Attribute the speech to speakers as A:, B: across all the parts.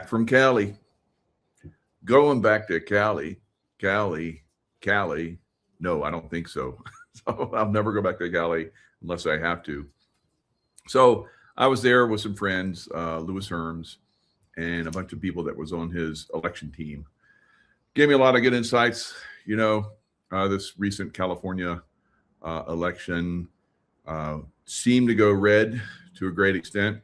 A: From Cali, going back to Cali. No, I don't think so. So I'll never go back to Cali unless I have to. So I was there with some friends, Louis Herms, and a bunch of people that was on his election team. Gave me a lot of good insights. You know, this recent California election seemed to go red to a great extent.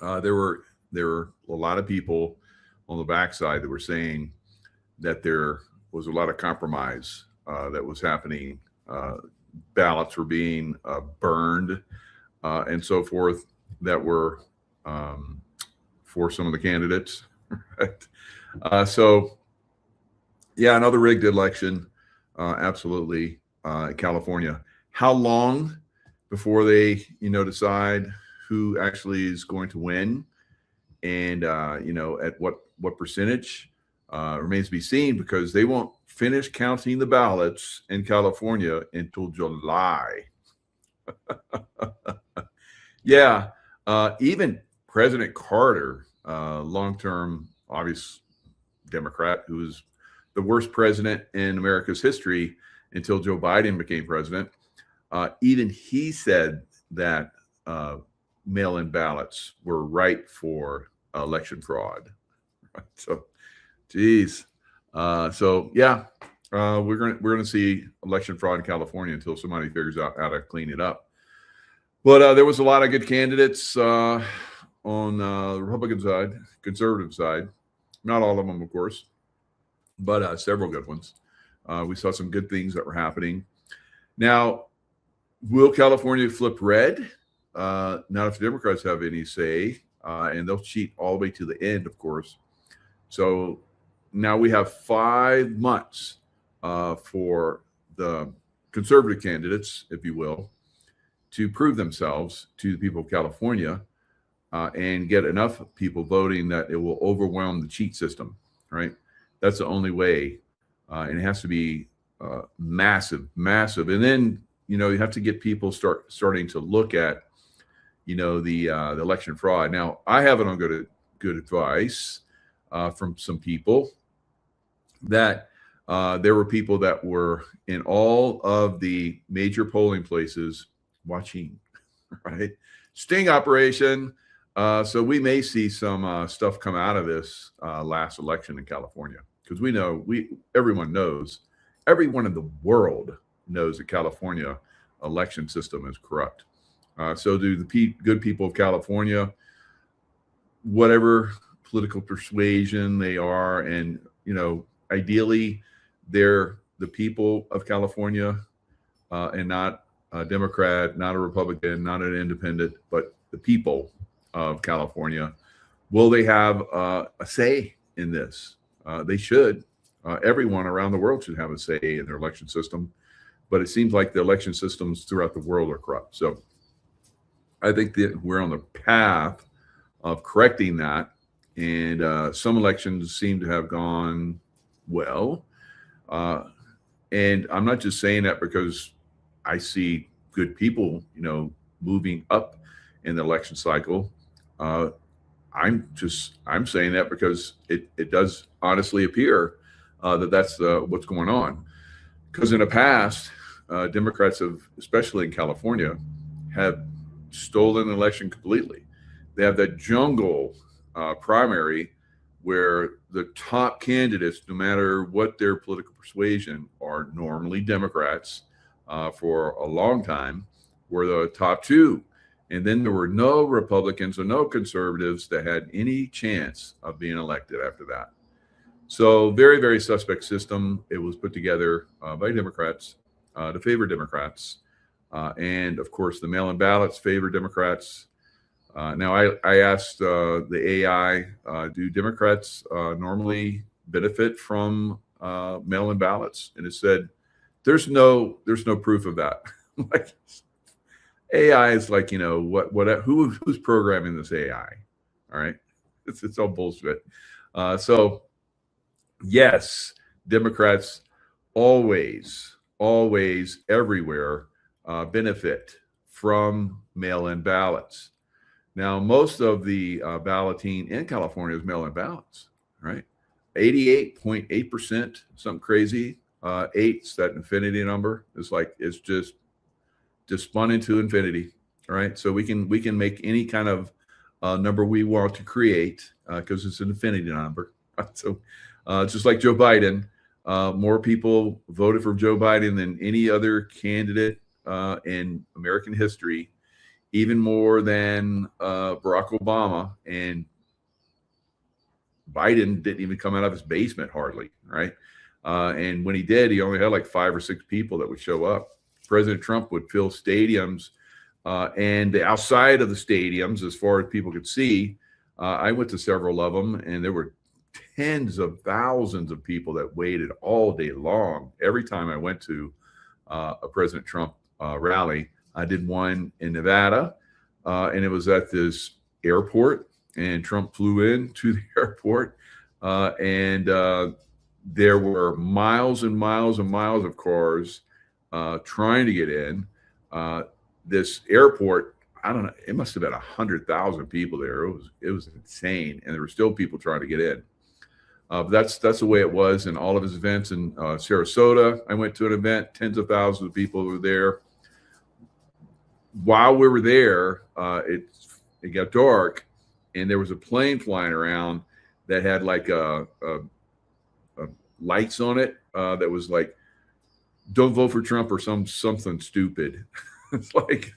A: There were a lot of people on the backside that were saying that there was a lot of compromise that was happening. Ballots were being burned and so forth that were for some of the candidates. Right? So, yeah, another rigged election, absolutely, in California. How long before they, decide who actually is going to win, and at what percentage remains to be seen, because they won't finish counting the ballots in California until July. Yeah, even President Carter, long-term, obvious Democrat, who was the worst president in America's history until Joe Biden became president, even he said that mail-in ballots were ripe for election fraud. Right? So, geez. So yeah, we're gonna see election fraud in California until somebody figures out how to clean it up. But there was a lot of good candidates on the Republican side, conservative side. Not all of them, of course, but several good ones. We saw some good things that were happening. Now, will California flip red? Not if the Democrats have any say, and they'll cheat all the way to the end, of course. So now we have 5 months for the conservative candidates, if you will, to prove themselves to the people of California and get enough people voting that it will overwhelm the cheat system, right? That's the only way. And it has to be massive, massive. And then, you have to get people starting to look at, the election fraud. Now, I have it on good advice from some people that there were people that were in all of the major polling places watching, right? Sting operation. So we may see some stuff come out of this last election in California, because everyone in the world knows the California election system is corrupt. So do the good people of California, whatever political persuasion they are, and ideally they're the people of California, and not a Democrat, not a Republican, not an independent, but the people of California. Will they have a say in this? They should. Everyone around the world should have a say in their election system, but it seems like the election systems throughout the world are corrupt. So I think that we're on the path of correcting that, and some elections seem to have gone well. And I'm not just saying that because I see good people, moving up in the election cycle. I'm saying that because it does honestly appear that's what's going on. Because in the past, Democrats have, especially in California, have stolen the election completely. They have that jungle primary where the top candidates, no matter what their political persuasion, are normally Democrats for a long time, were the top two. And then there were no Republicans or no conservatives that had any chance of being elected after that. So very, very suspect system. It was put together by Democrats to favor Democrats. And of course, the mail-in ballots favor Democrats. Now, I asked the AI, do Democrats normally benefit from mail-in ballots? And it said, there's no proof of that. Like, AI is like, who's programming this AI? All right, it's all bullshit. So yes, Democrats always, everywhere benefit from mail-in ballots. Now, most of the balloting in California is mail-in ballots, right? 88.8%, something crazy. Eight's that infinity number. It's like it's just spun into infinity, right? So we can make any kind of number we want to create because it's an infinity number. So just like Joe Biden, more people voted for Joe Biden than any other candidate in American history, even more than Barack Obama. And Biden didn't even come out of his basement hardly, right? And when he did, he only had like 5 or 6 people that would show up. President Trump would fill stadiums, and outside of the stadiums, as far as people could see, I went to several of them, and there were tens of thousands of people that waited all day long. Every time I went to a President Trump rally, I did one in Nevada, and it was at this airport, and Trump flew in to the airport, and there were miles and miles and miles of cars trying to get in. This airport, I don't know, it must have been 100,000 people there. It was insane, and there were still people trying to get in. That's the way it was in all of his events in Sarasota. I went to an event, tens of thousands of people were there. While we were there, it got dark, and there was a plane flying around that had like a lights on it that was like, "Don't vote for Trump" or something stupid. It's like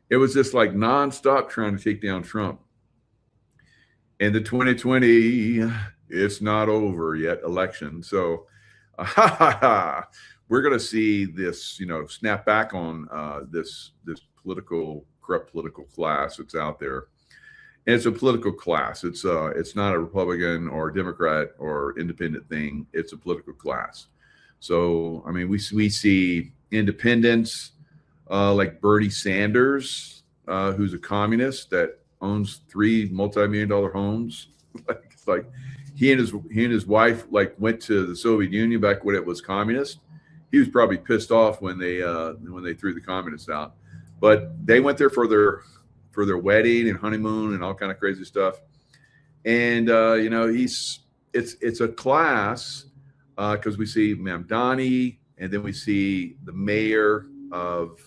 A: it was just like nonstop trying to take down Trump. And the 2020, it's not over yet election. So we're going to see this, snap back on this corrupt political class that's out there. And it's a political class. It's not a Republican or Democrat or independent thing. It's a political class. So, I mean, we see independents like Bernie Sanders, who's a communist that owns 3 multi-million-dollar homes. It's like he and his wife went to the Soviet Union back when it was communist. He was probably pissed off when they threw the communists out, but they went there for their wedding and honeymoon and all kind of crazy stuff. And it's a class because we see Mamdani, and then we see the mayor of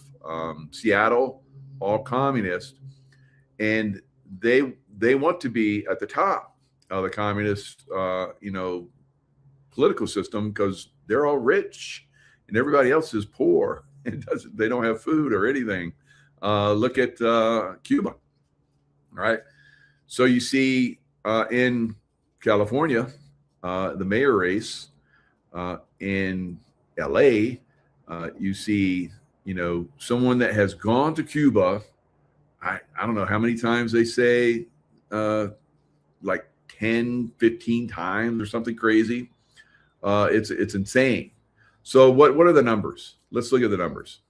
A: Seattle, all communist, and they want to be at the top of the communist political system because they're all rich and everybody else is poor and they don't have food or anything. Look at Cuba, right? So you see in California, the mayor race in LA, you see someone that has gone to Cuba. I don't know how many times they say, like 10, 15 times or something crazy. It's insane. So what are the numbers? Let's look at the numbers.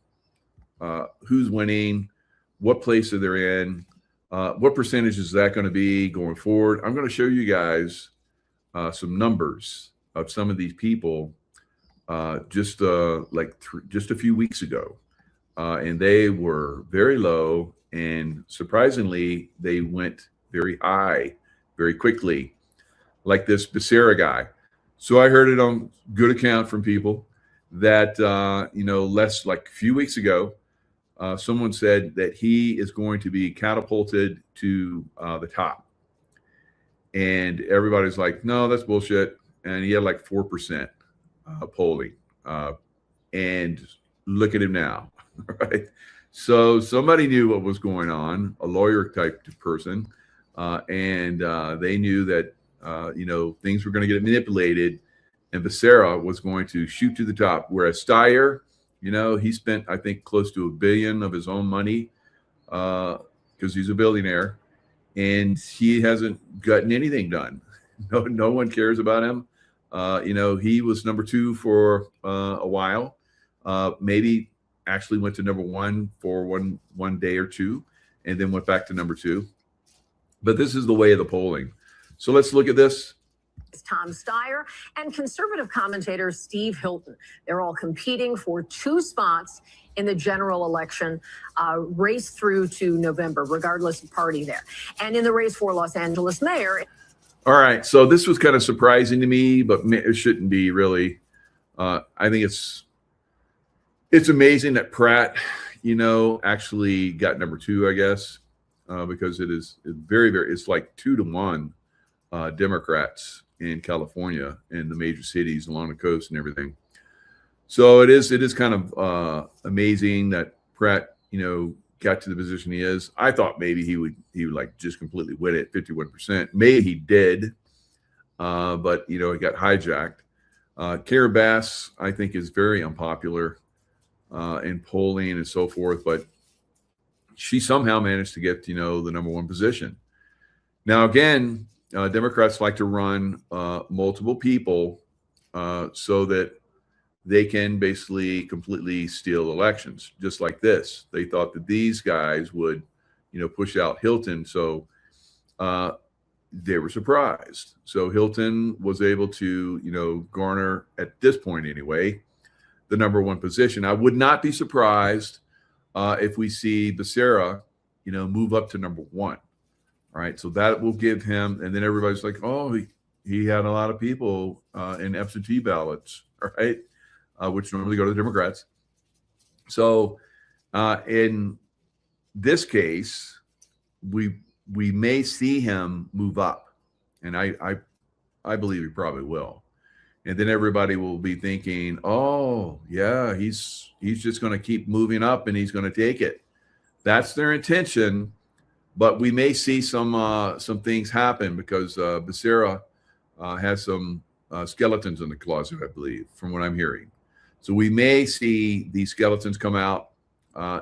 A: Who's winning? What place are they in? What percentage is that going to be going forward? I'm going to show you guys some numbers of some of these people just a few weeks ago. And they were very low, and surprisingly, they went very high very quickly, like this Becerra guy. So I heard it on good account from people that, like a few weeks ago, someone said that he is going to be catapulted to the top. And everybody's like, no, that's bullshit. And he had like 4% polling. And look at him now, right? So somebody knew what was going on, a lawyer type person. And they knew that, things were going to get manipulated, and Becerra was going to shoot to the top. Whereas Steyer, he spent, I think, close to $1 billion of his own money because he's a billionaire, and he hasn't gotten anything done. No one cares about him. He was number 2 for a while, maybe actually went to number 1 for one day or two, and then went back to number 2. But this is the way of the polling. So let's look at this.
B: Tom Steyer and conservative commentator Steve Hilton. They're all competing for 2 spots in the general election race through to November, regardless of party there. And in the race for Los Angeles mayor.
A: All right. So this was kind of surprising to me, but it shouldn't be really. I think it's amazing that Pratt, actually got number 2, I guess, because it's it's like 2-1 Democrats in California and the major cities along the coast and everything. So it is kind of amazing that Pratt, got to the position he is. I thought maybe he would like just completely win it, 51%. Maybe he did, but he got hijacked. Karen Bass, I think, is very unpopular in polling and so forth, but she somehow managed to get the number 1 position. Now again, Democrats like to run multiple people so that they can basically completely steal elections, just like this. They thought that these guys would, push out Hilton. So they were surprised. So Hilton was able to, garner, at this point anyway, the number 1 position. I would not be surprised if we see Becerra, move up to number 1. All right. So that will give him, and then everybody's like, oh, he had a lot of people in absentee ballots, right? Which normally go to the Democrats. So in this case, we may see him move up, and I believe he probably will. And then everybody will be thinking, oh yeah, he's just going to keep moving up and he's going to take it. That's their intention, but we may see some things happen because Becerra has some skeletons in the closet, I believe, from what I'm hearing. So we may see these skeletons come out.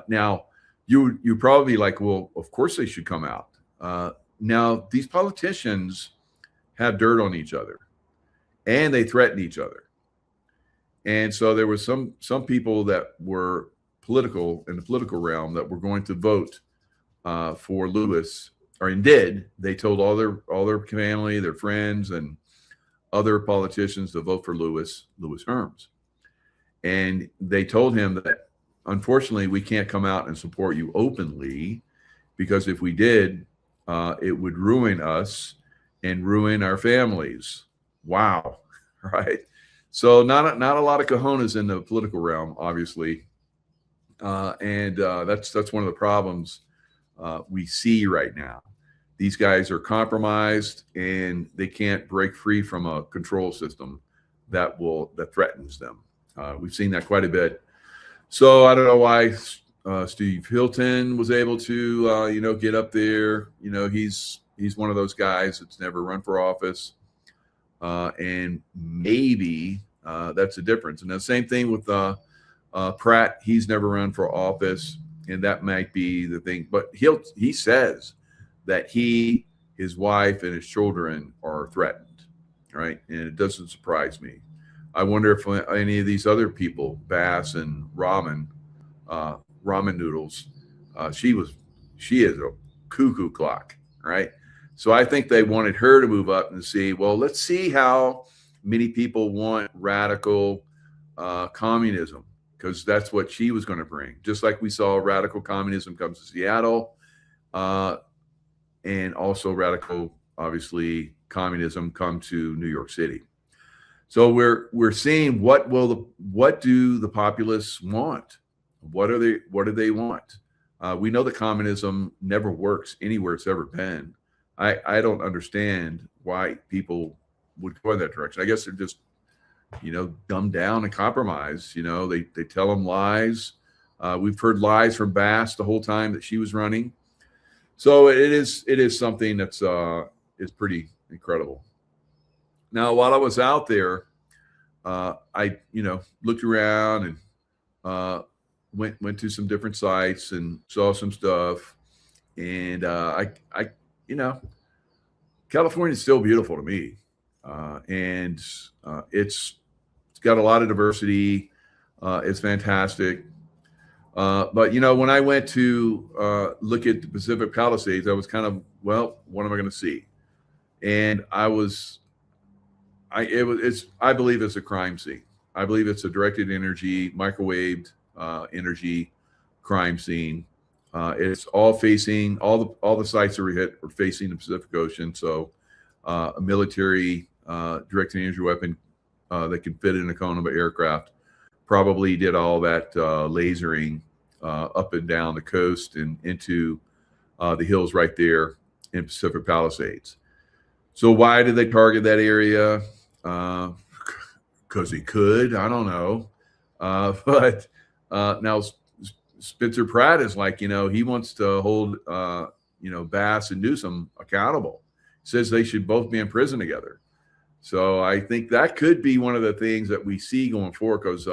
A: Now, you probably like, well, of course they should come out. Now, these politicians have dirt on each other, and they threaten each other. And so there was some people that were political in the political realm that were going to vote for Lewis, or did. They told all their family, their friends, and other politicians to vote for Lewis Herms. And they told him that, unfortunately, we can't come out and support you openly, because if we did, it would ruin us and ruin our families. Wow. Right. So not a lot of cojones in the political realm, obviously. And that's one of the problems we see right now. These guys are compromised and they can't break free from a control system that threatens them. We've seen that quite a bit. So I don't know why Steve Hilton was able to, get up there. He's one of those guys that's never run for office. And maybe that's the difference. And the same thing with Pratt. He's never run for office, and that might be the thing. But he says that he, his wife, and his children are threatened, right? And it doesn't surprise me. I wonder if any of these other people, Bass and ramen noodles, she is a cuckoo clock, right? So I think they wanted her to move up and see, well, let's see how many people want radical communism, because that's what she was going to bring. Just like we saw radical communism come to Seattle, and also radical, obviously, communism come to New York City. So we're seeing what do the populists want? What do they want? We know that communism never works anywhere it's ever been. I don't understand why people would go in that direction. I guess they're just, dumbed down and compromised. They tell them lies. We've heard lies from Bass the whole time that she was running. So it is something that's is pretty incredible. Now, while I was out there, I looked around and went to some different sites and saw some stuff. And California is still beautiful to me, and it's got a lot of diversity. It's fantastic. But when I went to look at the Pacific Palisades, I was kind of, well, what am I going to see? And I was I believe it's a crime scene. I believe it's a directed energy, microwaved energy crime scene. It's all facing all the sites that were hit are facing the Pacific Ocean. So a military directed energy weapon that can fit in a cone of an aircraft probably did all that lasering up and down the coast and into the hills right there in Pacific Palisades. So why did they target that area? Because he could. I don't know. But now Spencer Pratt is like, he wants to hold, Bass and Newsom accountable. Says they should both be in prison together. So I think that could be one of the things that we see going forward, because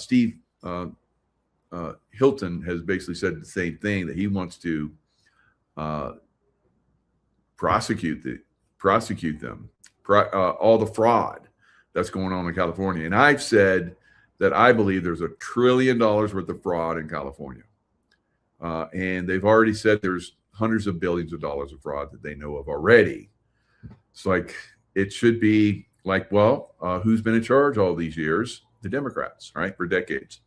A: Steve Hilton has basically said the same thing, that he wants to prosecute them, all the fraud that's going on in California. And I've said that I believe there's $1 trillion worth of fraud in California. And they've already said there's hundreds of billions of dollars of fraud that they know of already. It's like, it should be like, well, who's been in charge all these years? The Democrats, right? For decades.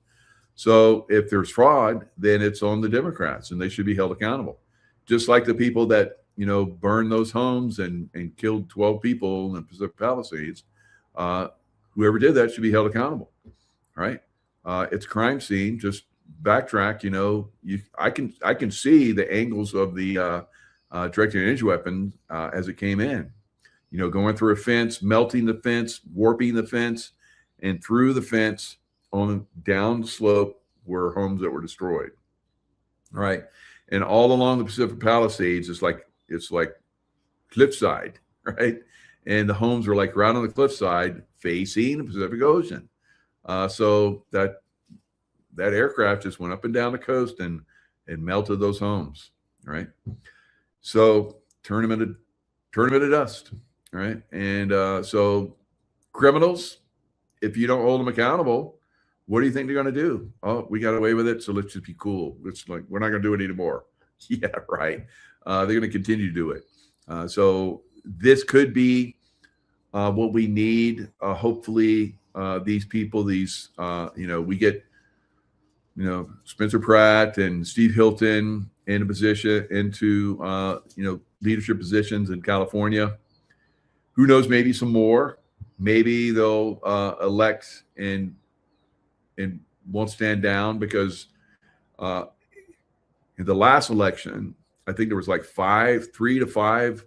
A: So if there's fraud, then it's on the Democrats and they should be held accountable. Just like the people that, burned those homes and killed 12 people in Pacific Palisades. Whoever did that should be held accountable, right? It's a crime scene. Just backtrack. I can see the angles of the directed energy weapon as it came in. Going through a fence, melting the fence, warping the fence, and through the fence on down the slope were homes that were destroyed. All right, and all along the Pacific Palisades, it's like cliffside, right? And the homes were like right on the cliffside facing the Pacific Ocean. So that aircraft just went up and down the coast and melted those homes, right? So turn them into dust, right? And so criminals, if you don't hold them accountable, what do you think they're going to do? Oh, we got away with it, so let's just be cool. It's like, we're not going to do it anymore. Yeah, right. They're going to continue to do it. So this could be what we need. Hopefully, these people, we get, Spencer Pratt and Steve Hilton into leadership positions in California. Who knows? Maybe some more. Maybe they'll elect and won't stand down, because in the last election, I think there was like 3 to 5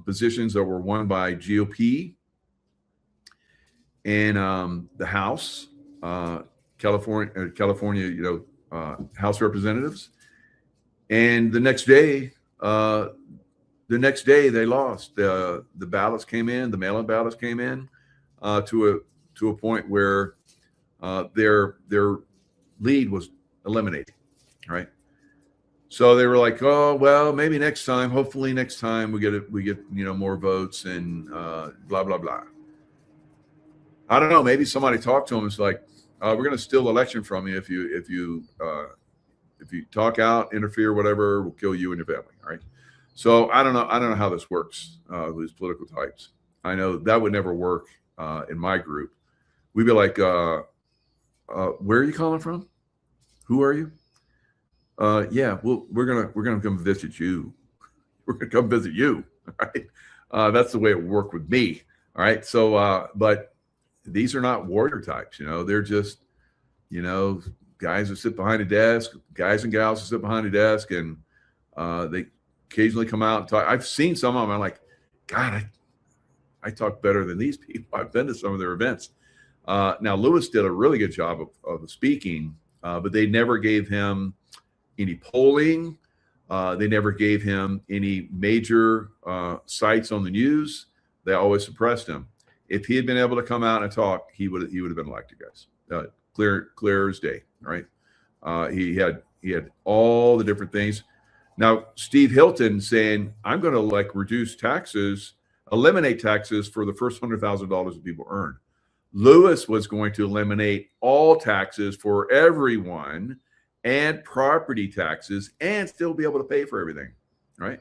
A: positions that were won by GOP in the House, California, House Representatives, and the next day they lost. The ballots came in, the mail-in ballots came in to a point where their lead was eliminated, right? So they were like, oh, well, maybe next time, hopefully next time we get more votes and blah, blah, blah. I don't know. Maybe somebody talked to them. It's like, we're going to steal the election from you if you talk out, interfere, whatever, we'll kill you and your family. All right. So I don't know how this works with these political types. I know that would never work in my group. We'd be like, where are you calling from? Who are you? Yeah, well, we're gonna come visit you. We're gonna come visit you. All right. That's the way it worked with me. All right. So, but these are not warrior types. They're just, guys that sit behind a desk, guys and gals that sit behind a desk, and they occasionally come out and talk. I've seen some of them. I'm like, God, I talk better than these people. I've been to some of their events. Now, Lewis did a really good job of speaking, but they never gave him any polling. They never gave him any major sites on the news. They always suppressed him. If he had been able to come out and talk, he would have been elected, guys. Clear as day, right? He had all the different things. Now, Steve Hilton saying, I'm going to reduce taxes, eliminate taxes for the first $100,000 that people earn. Lewis was going to eliminate all taxes for everyone and property taxes and still be able to pay for everything, right?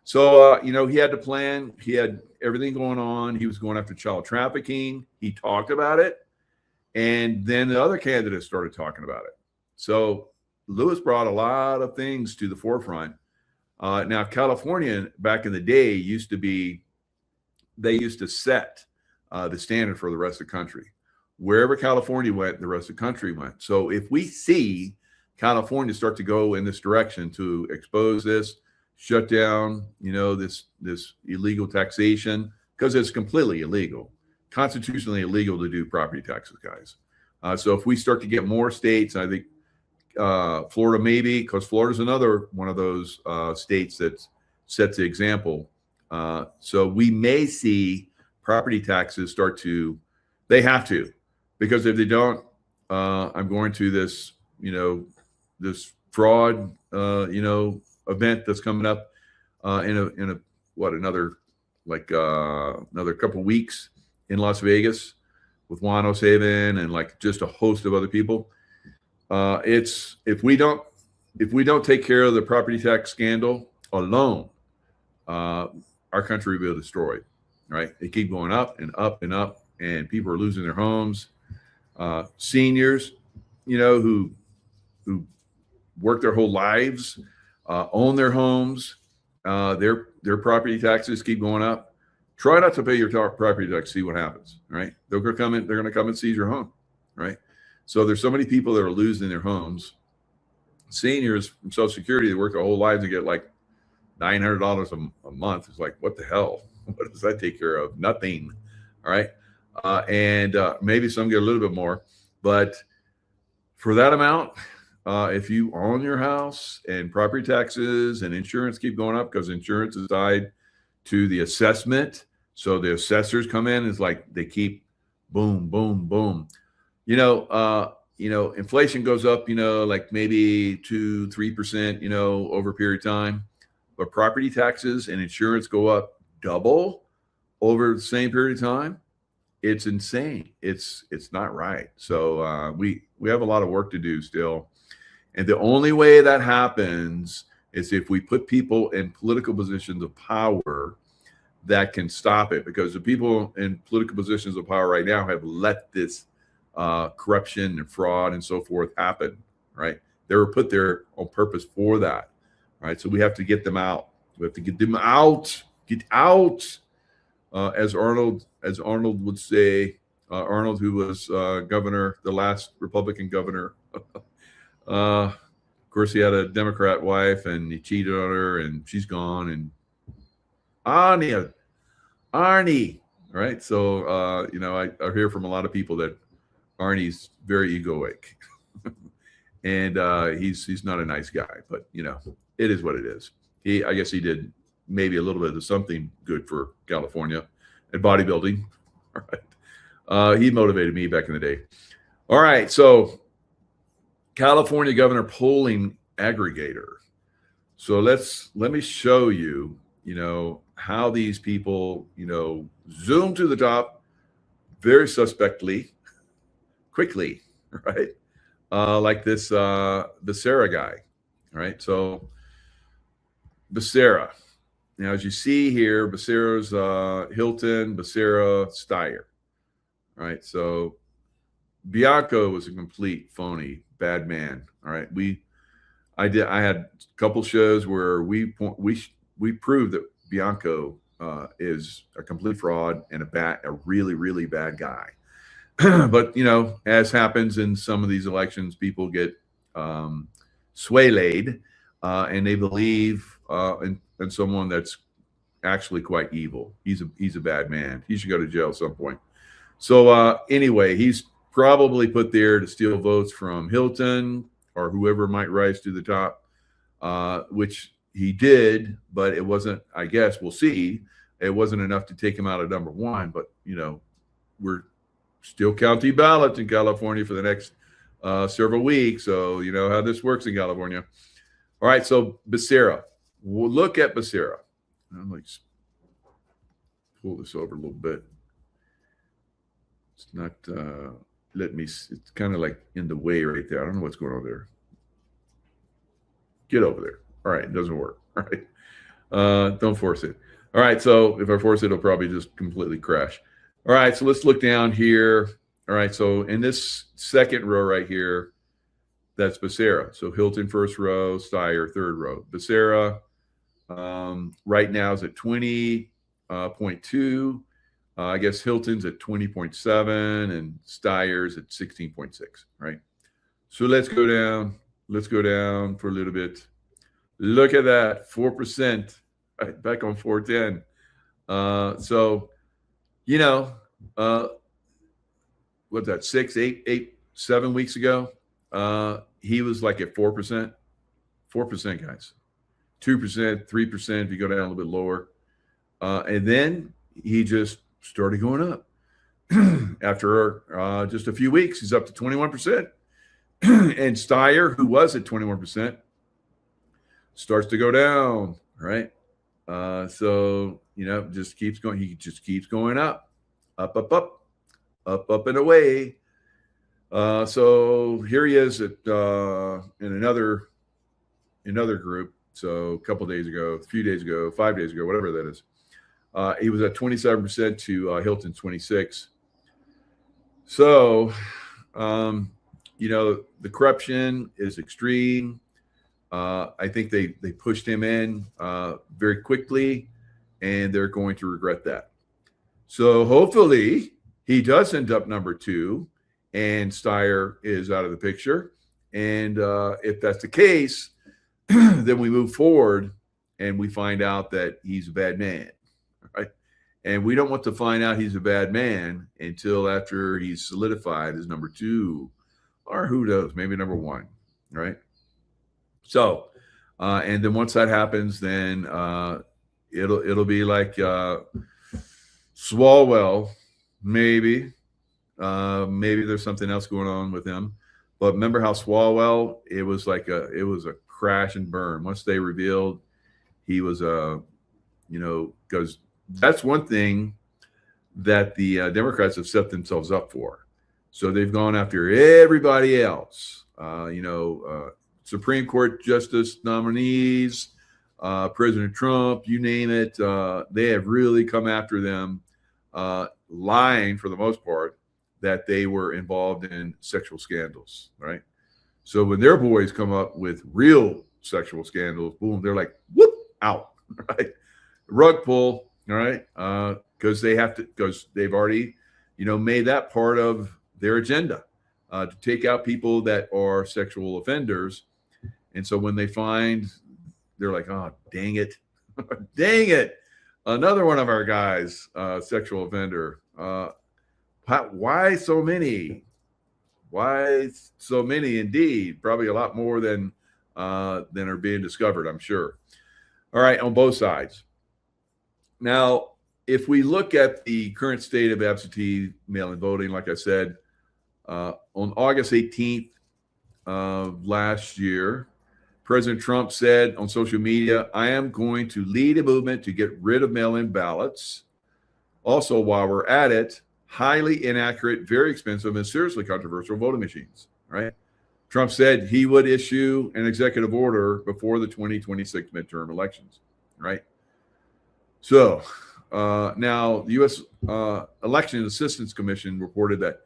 A: So, he had the plan. He had everything going on. He was going after child trafficking. He talked about it. And then the other candidates started talking about it. So Lewis brought a lot of things to the forefront. Now, California back in the day they used to set the standard for the rest of the country. Wherever California went, the rest of the country went. So if we see California start to go in this direction to expose this, shut down, this illegal taxation, because it's completely illegal, constitutionally illegal to do property taxes, guys. So if we start to get more states, I think Florida maybe, because Florida's another one of those states that sets the example. So we may see property taxes they have to, because if they don't, I'm going to this, this fraud, event that's coming up in another couple weeks in Las Vegas with Juan O'Savin and like just a host of other people. If we don't take care of the property tax scandal alone, our country will be destroyed. Right? They keep going up and up and up, and people are losing their homes. Seniors, who work their whole lives, own their homes, their property taxes keep going up. Try not to pay your property tax. See what happens. Right? They're going to come and seize your home. Right? So there's so many people that are losing their homes. Seniors from Social Security, they work their whole lives to get like $900 a month. It's like, what the hell? What does that take care of? Nothing. All right. And maybe some get a little bit more. But for that amount, if you own your house and property taxes and insurance keep going up, because insurance is tied to the assessment. So the assessors come in, it's like they keep boom, boom, boom. Inflation goes up, like maybe 2-3%, over a period of time. But property taxes and insurance go up double over the same period of time. It's insane. It's not right. So we have a lot of work to do still. And the only way that happens is if we put people in political positions of power that can stop it, because the people in political positions of power right now have let this corruption and fraud and so forth happen, right? They were put there on purpose for that, right? So we have to get them out. We have to get them out. Get out, as Arnold would say. Arnold, who was governor, the last Republican governor. Of course, he had a Democrat wife, and he cheated on her, and she's gone. And Arnie, right? So I hear from a lot of people that Arnie's very egoic, and he's not a nice guy. But it is what it is. I guess he did maybe a little bit of something good for California and bodybuilding. All right. He motivated me back in the day. All right. So California governor polling aggregator. So let me show you, how these people, zoom to the top very suspectly, quickly, right? Like this Becerra guy. All right. So Becerra. Now, as you see here, Becerra's Hilton, Becerra, Steyer. All right, so Bianco was a complete phony, bad man. All right, I had a couple shows where we proved that Bianco is a complete fraud and a really, really bad guy. But as happens in some of these elections, people get swayed, and they believe and someone that's actually quite evil. He's a bad man. He should go to jail at some point. So anyway, he's probably put there to steal votes from Hilton or whoever might rise to the top, which he did, but it wasn't, I guess we'll see. It wasn't enough to take him out of number one, but we're still counting ballots in California for the next several weeks. So you know how this works in California. All right, so Becerra. We'll look at Becerra. Let's pull this over a little bit. It's not it's kind of like in the way right there. I don't know what's going on there. Get over there. All right, it doesn't work. All right. Don't force it. All right. So if I force it, it'll probably just completely crash. All right. So let's look down here. All right. So in this second row right here, that's Becerra. So Hilton first row, Steyer third row. Becerra right now is at 20.2. I guess Hilton's at 20.7 and Steyer's at 16.6. Right. So let's go down. Let's go down for a little bit. Look at that, 4%, right back on 410. So, you know, what's that, 7 weeks ago? He was like at 4%, 4%, guys, 2%, 3% if you go down a little bit lower. And then he just started going up. After just a few weeks, he's up to 21%. And Steyer, who was at 21%, starts to go down, right? So, just keeps going. He just keeps going up, up, and away. So here he is at in another group. So a couple days ago, a few days ago, 5 days ago, whatever that is. He was at 27% to Hilton 26. So, the corruption is extreme. I think they pushed him in very quickly, and they're going to regret that. So hopefully he does end up number 2, and Steyer is out of the picture. And if that's the case, then we move forward and we find out that he's a bad man, right? And we don't want to find out he's a bad man until after he's solidified as number 2, or who knows, maybe number 1, right? So, and then once that happens, then it'll be like Swalwell, maybe there's something else going on with him. But remember how Swalwell, it was a crash and burn. Once they revealed he was because that's one thing that the Democrats have set themselves up for. So they've gone after everybody else, Supreme Court justice nominees, President Trump, you name it. They have really come after them, lying for the most part that they were involved in sexual scandals, right? So when their boys come up with real sexual scandals, boom, they're like, whoop, out, right? Rug pull, all right? Because they've already, made that part of their agenda, to take out people that are sexual offenders. And so when they find, they're like, oh, dang it. Dang it. Another one of our guys, sexual offender. Why so many? Why so many indeed? Probably a lot more than are being discovered, I'm sure. All right, on both sides. Now, if we look at the current state of absentee mail-in voting, like I said, on August 18th of last year, President Trump said on social media, I am going to lead a movement to get rid of mail-in ballots. Also, while we're at it, highly inaccurate, very expensive, and seriously controversial voting machines, right? Trump said he would issue an executive order before the 2026 midterm elections, right? So now the U.S. Election Assistance Commission reported that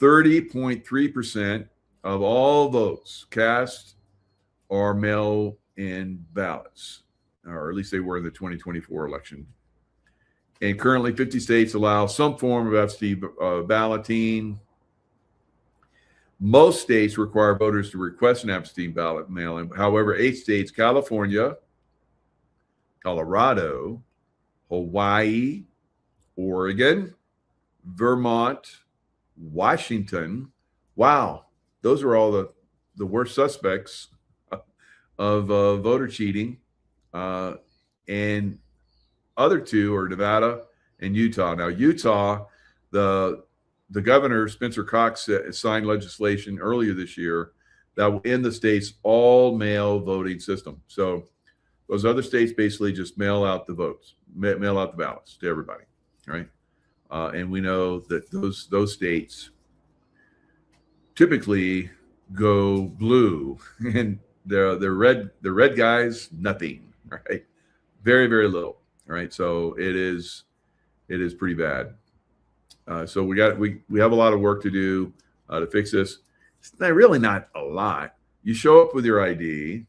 A: 30.3% of all votes cast are mail-in ballots, or at least they were in the 2024 election. And currently 50 states allow some form of absentee balloting. Most states require voters to request an absentee ballot mail-in. However, 8 states, California, Colorado, Hawaii, Oregon, Vermont, Washington. Wow, those are all the worst suspects of voter cheating. And other 2 are Nevada and Utah. Now, Utah, the governor, Spencer Cox, signed legislation earlier this year that will end the state's all-mail voting system. So those other states basically just mail out the votes, mail out the ballots to everybody, right? And we know that those states typically go blue, and the red guys, nothing, right? very, very little. All right, so it is pretty bad. So we have a lot of work to do to fix this. It's really not a lot. You show up with your ID,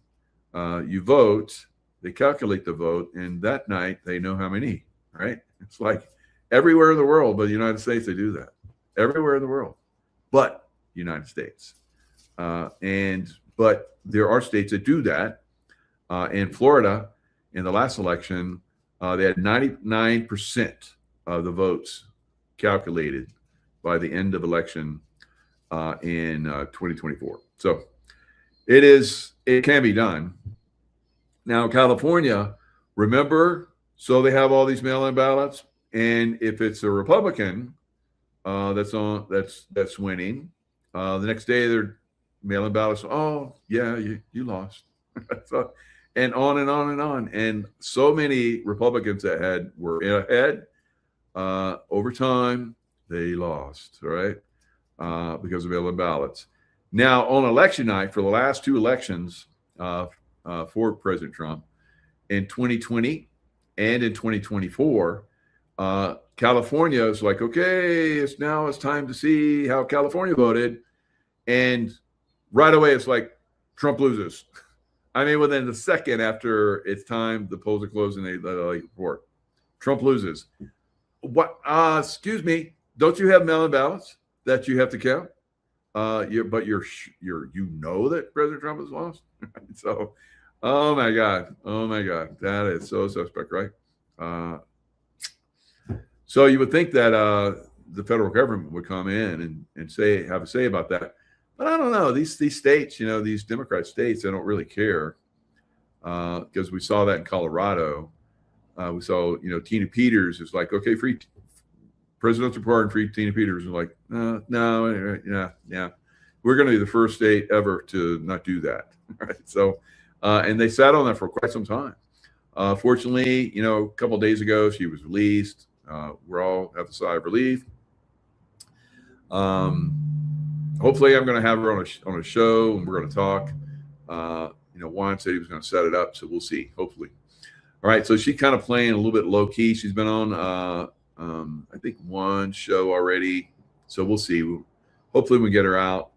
A: you vote, they calculate the vote, and that night they know how many. Right? It's like everywhere in the world, but the United States they do that. Everywhere in the world, but the United States. But there are states that do that. In Florida, in the last election, they had 99% of the votes calculated by the end of election in 2024. So it can be done. Now, California, remember, so they have all these mail-in ballots, and if it's a Republican that's winning, the next day they're mail-in ballots. Oh, yeah, you lost. So, and on and on and on. And so many Republicans that were ahead over time, they lost, right? Because of mail-in ballots. Now, on election night, for the last two elections for President Trump, in 2020 and in 2024, California is like, okay, it's time to see how California voted. And right away, it's like Trump loses. I mean, within the second after it's time, the polls are closed and they report. Trump loses. What? Excuse me. Don't you have mail-in ballots that you have to count? But you know that President Trump has lost. So, oh my God, that is so suspect, right? So you would think that the federal government would come in and have a say about that. But I don't know. These states, these Democrat states, they don't really care because we saw that in Colorado. We saw, Tina Peters is like, okay, free presidential pardon, free Tina Peters is like, no, yeah. We're going to be the first state ever to not do that. Right? So, and they sat on that for quite some time. Fortunately, a couple of days ago, she was released. We're all have a sigh of relief. Hopefully I'm going to have her on a show and we're going to talk. Juan said he was going to set it up, so we'll see. Hopefully. All right. So she's kind of playing a little bit low key. She's been on, I think, one show already. So we'll see. Hopefully we get her out.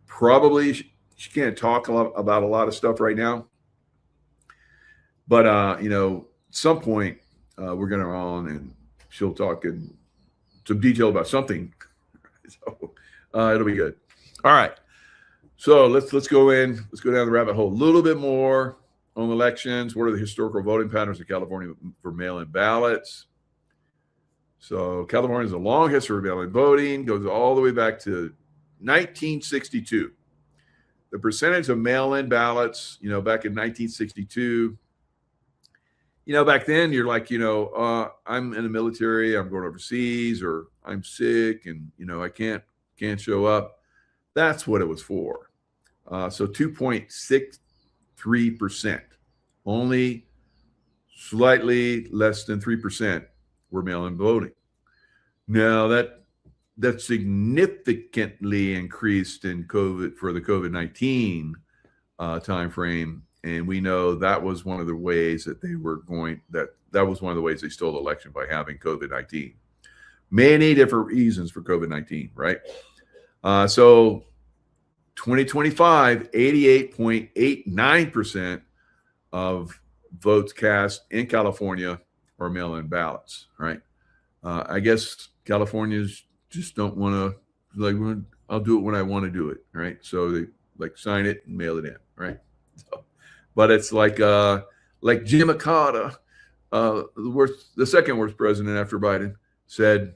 A: Probably she can't talk about a lot of stuff right now. But, at some point we're going to on and she'll talk in some detail about something. So it'll be good. All right. So let's go in. Let's go down the rabbit hole a little bit more on elections. What are the historical voting patterns in California for mail-in ballots? So California has a long history of mail-in voting, goes all the way back to 1962. The percentage of mail-in ballots, back in 1962, back then you're like, I'm in the military, I'm going overseas, or I'm sick and, I can't show up. That's what it was for. So 2.63%, only slightly less than 3% were mail-in voting. Now that significantly increased in for the COVID-19 timeframe. And we know that was one of the ways that they were that was one of the ways they stole the election, by having COVID-19. Many different reasons for COVID-19, right? So 2025, 88.89% of votes cast in California are mail-in ballots, right? I guess Californians just don't want to, I'll do it when I want to do it, right? So they sign it and mail it in, right? So, but it's like Jimmy Carter, the second worst president after Biden, said,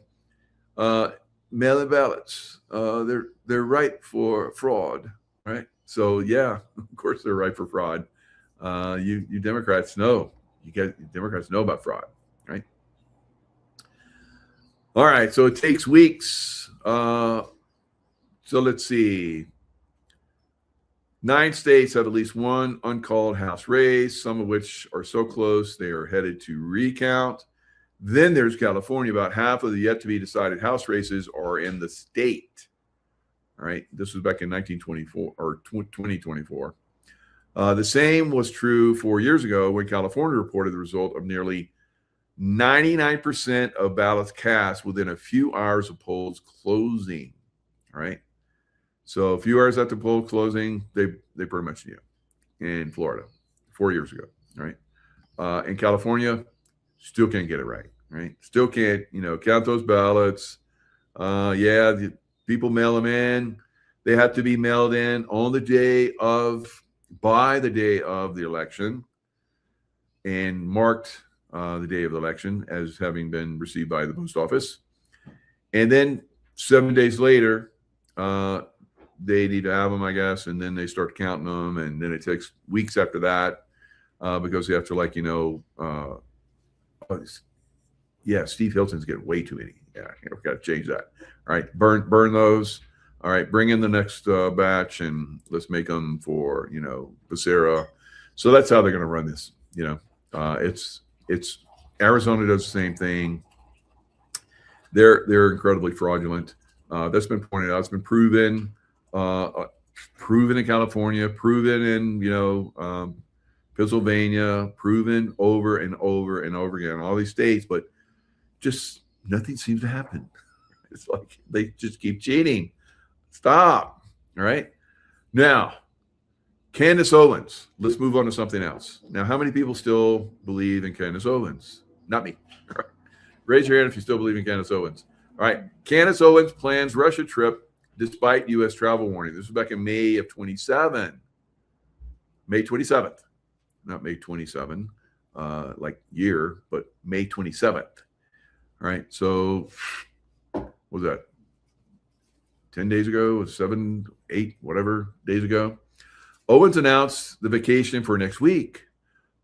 A: mail-in ballots, they're ripe for fraud, right? So yeah, of course they're ripe for fraud. You Democrats know, Democrats know about fraud, right? All right, so it takes weeks. So let's see. 9 states have at least one uncalled House race, some of which are so close they are headed to recount. Then there's California. About half of the yet to be decided House races are in the state. All right, this was back in 1924 or 2024. The same was true 4 years ago when California reported the result of nearly 99% of ballots cast within a few hours of polls closing. All right. So a few hours after poll closing, they pretty much knew. In Florida 4 years ago. All right. In California, still can't get it right. Right. Still can't, count those ballots. The people mail them in. They have to be mailed in on by the day of the election and marked the day of the election as having been received by the post office. And then 7 days later, they need to have them, I guess, and then they start counting them. And then it takes weeks after that because they have to, Steve Hilton's getting way too many. Yeah, we've got to change that. All right, burn those. All right, bring in the next batch and let's make them for, Becerra. So that's how they're going to run this. It's Arizona does the same thing. They're incredibly fraudulent. That's been pointed out. It's been proven in California, proven in, Pennsylvania, proven over and over and over again in all these states, but just nothing seems to happen. It's like they just keep cheating. Stop. All right. Now, Candace Owens. Let's move on to something else. Now, how many people still believe in Candace Owens? Not me. Raise your hand if you still believe in Candace Owens. All right. Candace Owens plans Russia trip despite U.S. travel warning. This was back in May of 27. May 27th. Not May 27, like year, but May 27th. All right. So what was that? 10 days ago, 7, 8, whatever days ago. Owens announced the vacation for next week,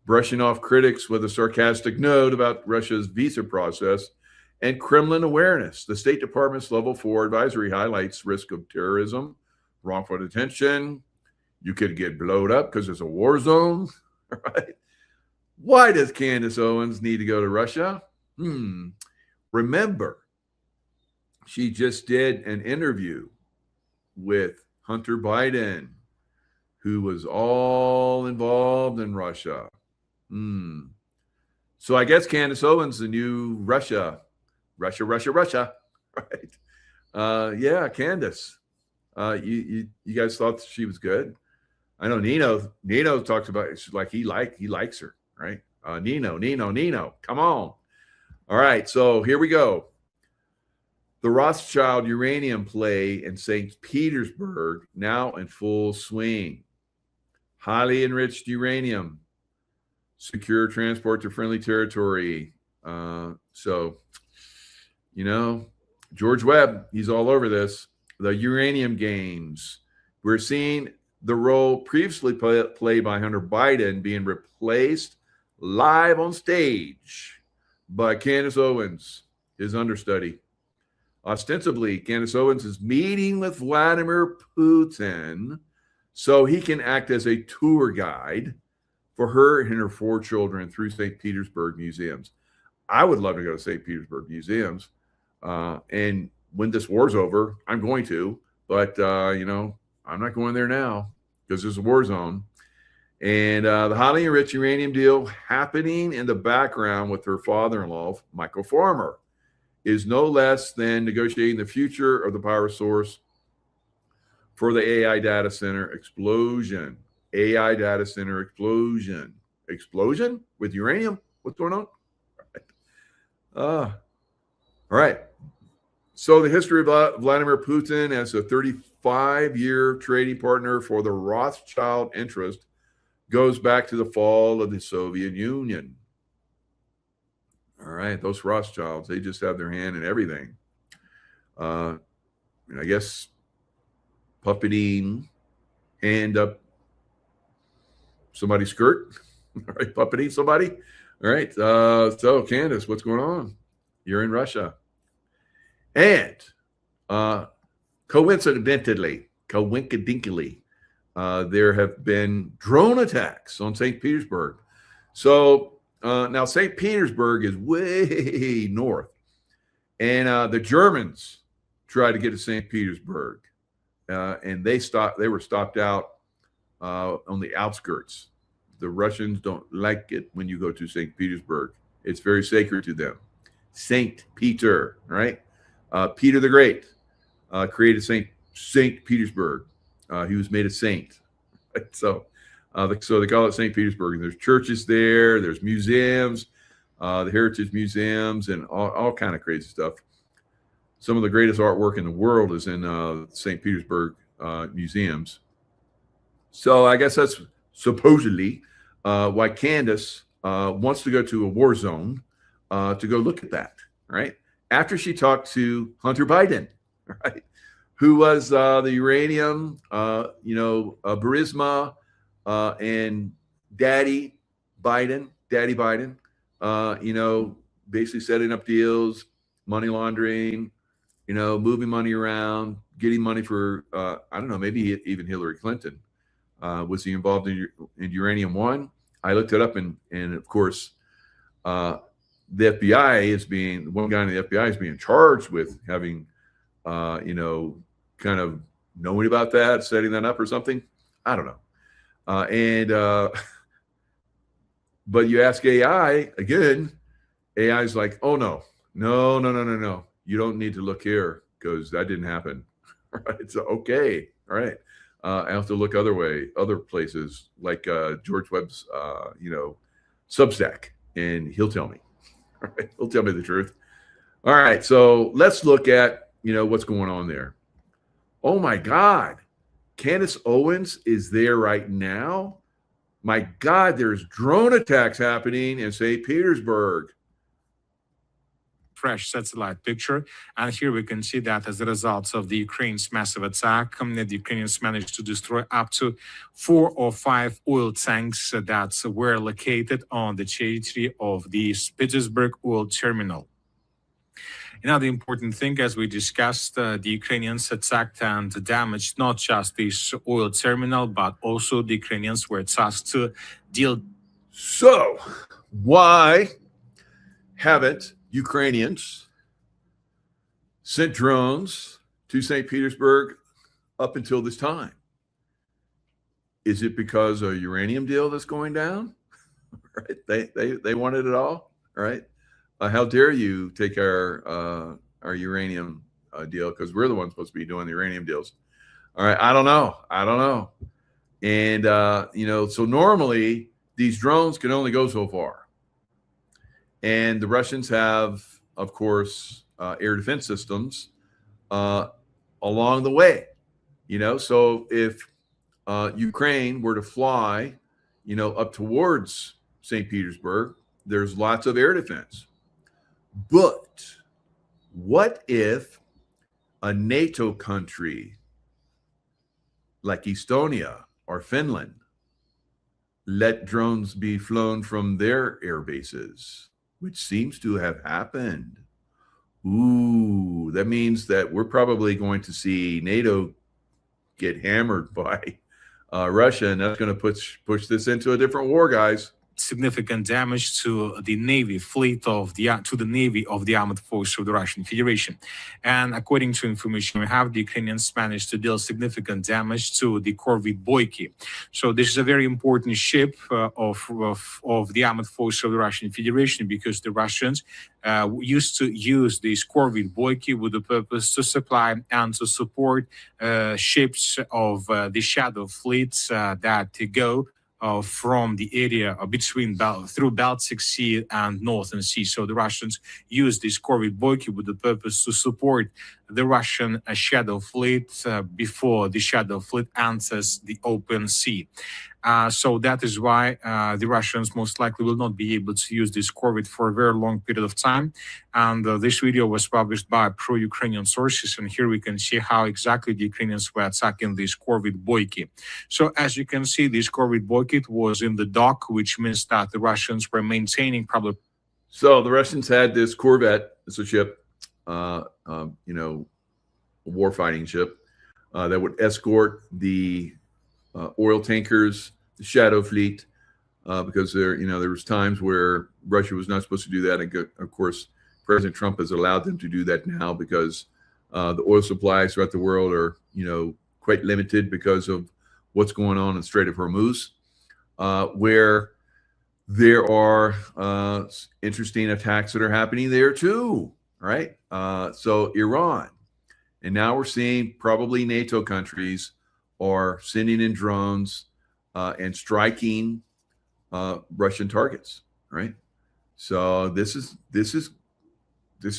A: brushing off critics with a sarcastic note about Russia's visa process and Kremlin awareness. The State Department's Level 4 advisory highlights risk of terrorism, wrongful detention. You could get blowed up because it's a war zone. Right? Why does Candace Owens need to go to Russia? Remember, she just did an interview with Hunter Biden, who was all involved in Russia. So I guess Candace Owens, the new Russia. Right? Candace. You guys thought she was good? I know Nino talks about it like he likes her, right? Nino, come on. All right, so here we go. The Rothschild uranium play in St. Petersburg now in full swing. Highly enriched uranium, secure transport to friendly territory. George Webb, he's all over this. The uranium games. We're seeing the role previously played by Hunter Biden being replaced live on stage by Candace Owens, his understudy. Ostensibly, Candace Owens is meeting with Vladimir Putin so he can act as a tour guide for her and her 4 children through St. Petersburg museums. I would love to go to St. Petersburg museums. And when this war's over, I'm going to, but, I'm not going there now because there's a war zone. And the highly enriched uranium deal happening in the background with her father-in-law, Michael Farmer, is no less than negotiating the future of the power source for the AI data center explosion. AI data center explosion. Explosion with uranium? What's going on? All right. So the history of Vladimir Putin as a 35-year trading partner for the Rothschild interest goes back to the fall of the Soviet Union. All right, those Rothschilds, they just have their hand in everything. I guess puppeting, hand up somebody's skirt. All right, puppeting somebody. All right, so Candace, what's going on? You're in Russia. And coincidentally, there have been drone attacks on St. Petersburg. So now St. Petersburg is way north. And the Germans tried to get to St. Petersburg. And they were stopped out on the outskirts. The Russians don't like it when you go to St. Petersburg. It's very sacred to them. Saint Peter, right? Peter the Great created Saint Petersburg. He was made a saint. Right? So they call it St. Petersburg. And there's churches there. There's museums, the heritage museums, and all kind of crazy stuff. Some of the greatest artwork in the world is in St. Petersburg museums. So I guess that's supposedly why Candace wants to go to a war zone to go look at that, right? After she talked to Hunter Biden, right, who was the uranium, Burisma, and Daddy Biden, basically setting up deals, money laundering, moving money around, getting money for, I don't know, maybe even Hillary Clinton. Was he involved in Uranium One? I looked it up, and of course, the FBI is one guy in the FBI is being charged with having, kind of knowing about that, setting that up or something. I don't know. But you ask AI again, AI's like, oh no. You don't need to look here because that didn't happen. Right? So okay, all right. I have to look other places like George Webb's, Substack, and he'll tell me. All right, he'll tell me the truth. All right, so let's look at what's going on there. Oh my God, Candace Owens is there right now. My God, there's drone attacks happening in St. Petersburg.
C: Fresh satellite picture, and here we can see that as a result of the Ukraine's massive attack, the Ukrainians managed to destroy up to 4 or 5 oil tanks that were located on the territory of the Petersburg oil terminal. Another important thing, as we discussed, the Ukrainians attacked and damaged not just this oil terminal, but also the Ukrainians were tasked to deal.
A: So, why haven't Ukrainians sent drones to St. Petersburg up until this time? Is it because a uranium deal that's going down? Right? They wanted it all, right? How dare you take our uranium deal, because we're the ones supposed to be doing the uranium deals. All right, I don't know. And so normally these drones can only go so far. And the Russians have, of course, air defense systems along the way. So if Ukraine were to fly, up towards St. Petersburg, there's lots of air defense. But what if a NATO country like Estonia or Finland let drones be flown from their air bases, which seems to have happened? Ooh, that means that we're probably going to see NATO get hammered by Russia, and that's going to push this into a different war, guys.
C: Significant damage to the Navy fleet of the armed forces of the Russian Federation. And according to information we have, the Ukrainians managed to deal significant damage to the corvette Boyki. So this is a very important ship of the armed forces of the Russian Federation, because the Russians used to use this corvette Boyki with the purpose to supply and to support ships of the shadow fleets that go from the area between through Baltic Sea and Northern Sea. So the Russians used this corvette Boyki with the purpose to support the Russian shadow fleet before the shadow fleet enters the open sea. So that is why the Russians most likely will not be able to use this corvette for a very long period of time. And this video was published by pro-Ukrainian sources. And here we can see how exactly the Ukrainians were attacking this corvette Boyki. So as you can see, this corvette Boyki was in the dock, which means that the Russians were maintaining probably.
A: So the Russians had this corvette. It's a ship, a war-fighting ship that would escort the oil tankers, the shadow fleet, because there was times where Russia was not supposed to do that. And of course, President Trump has allowed them to do that now because the oil supplies throughout the world are, quite limited because of what's going on in the Strait of Hormuz, where there are interesting attacks that are happening there too, right? So Iran, and now we're seeing probably NATO countries are sending in drones and striking Russian targets, right? So this is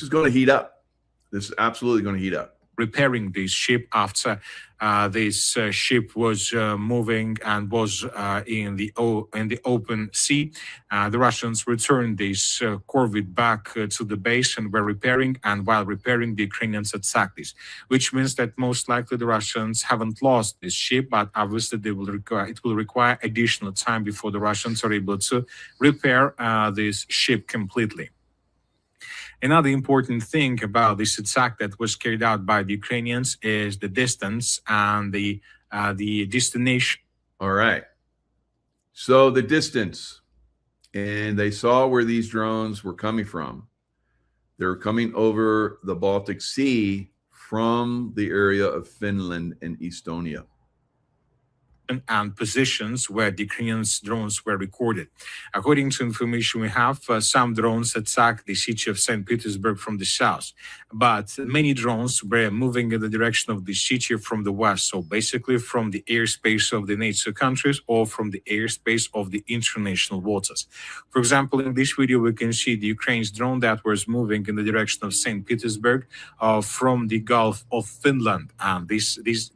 A: going to heat up. This is absolutely going to heat up.
C: Repairing this ship after this ship was moving and was in the open sea. The Russians returned this corvette back to the base and were repairing. And while repairing, the Ukrainians attacked this, which means that most likely the Russians haven't lost this ship, but obviously it will require additional time before the Russians are able to repair this ship completely. Another important thing about this attack that was carried out by the Ukrainians is the distance and the destination.
A: All right. So the distance, and they saw where these drones were coming from. They're coming over the Baltic Sea from the area of Finland and Estonia.
C: And positions where the Ukrainian drones were recorded. According to information we have, some drones attacked the city of St. Petersburg from the south, but many drones were moving in the direction of the city from the west, so basically from the airspace of the NATO countries or from the airspace of the international waters. For example, in this video, we can see the Ukraine's drone that was moving in the direction of St. Petersburg from the Gulf of Finland, and this is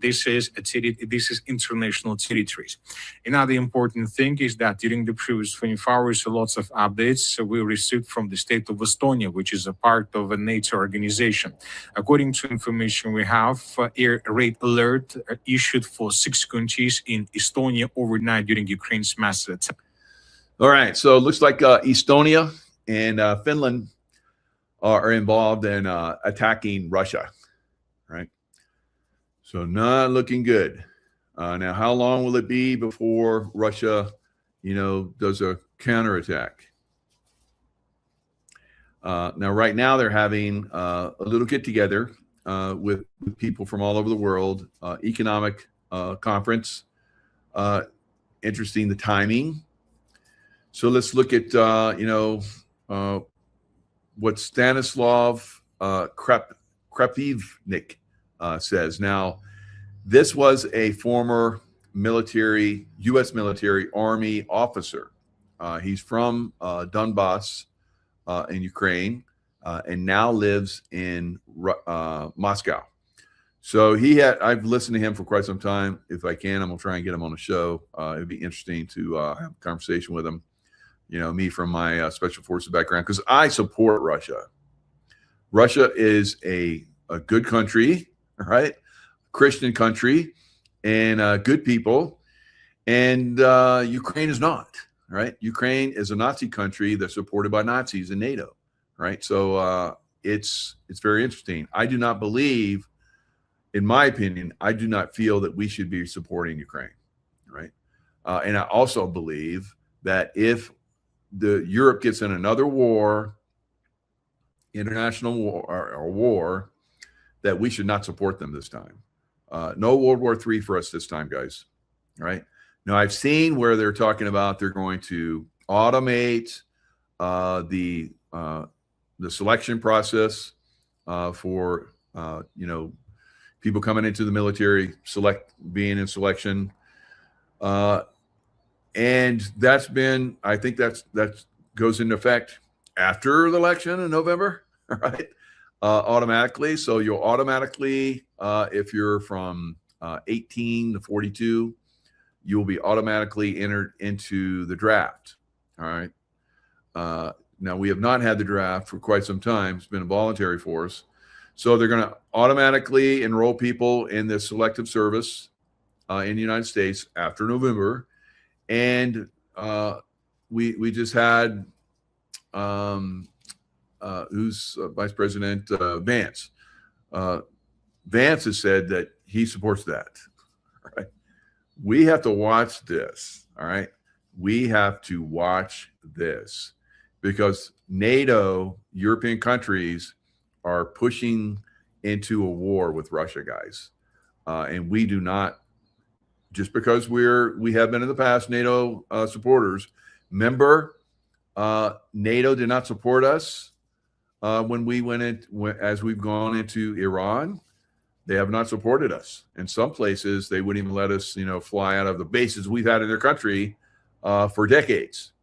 C: international territories. Another important thing is that during the previous 24 hours, lots of updates we received from the state of Estonia, which is a part of a NATO organization. According to information we have, air raid alert issued for 6 countries in Estonia overnight during Ukraine's massive attack.
A: All right, so it looks like Estonia and Finland are involved in attacking Russia, right? So not looking good. Now, how long will it be before Russia, does a counterattack? Now, right now, they're having a little get-together with people from all over the world, economic conference. Interesting, the timing. So let's look at, what Stanislav Krepivnik says. Now, this was a former U.S. military Army officer. He's from Donbass in Ukraine and now lives in Moscow. So I've listened to him for quite some time. If I can, I'm going to try and get him on the show. It'd be interesting to have a conversation with him. Me from my special forces background, because I support Russia. Russia is a good country, right? Christian country, and good people, and Ukraine is not, right? Ukraine is a Nazi country that's supported by Nazis in NATO, right? So it's very interesting. I do not believe, in my opinion, I do not feel that we should be supporting Ukraine, right? And I also believe that if Europe gets in another war, international war or war, that we should not support them this time. No World War III for us this time, guys. Right? Now, I've seen where they're talking about they're going to automate the selection process for people coming into the military, being in selection, and I think that goes into effect after the election in November, right? Automatically. So you'll automatically, if you're from 18 to 42, you will be automatically entered into the draft. All right. Now, we have not had the draft for quite some time. It's been a voluntary force. So they're going to automatically enroll people in this selective service in the United States after November. And we just had who's Vice President Vance. Vance has said that he supports that. All right. We have to watch this. All right. We have to watch this because NATO, European countries are pushing into a war with Russia, guys. And we do not just because we have been in the past NATO supporters. Remember, NATO did not support us when we as we've gone into Iran. They have not supported us. In some places, they wouldn't even let us, fly out of the bases we've had in their country for decades.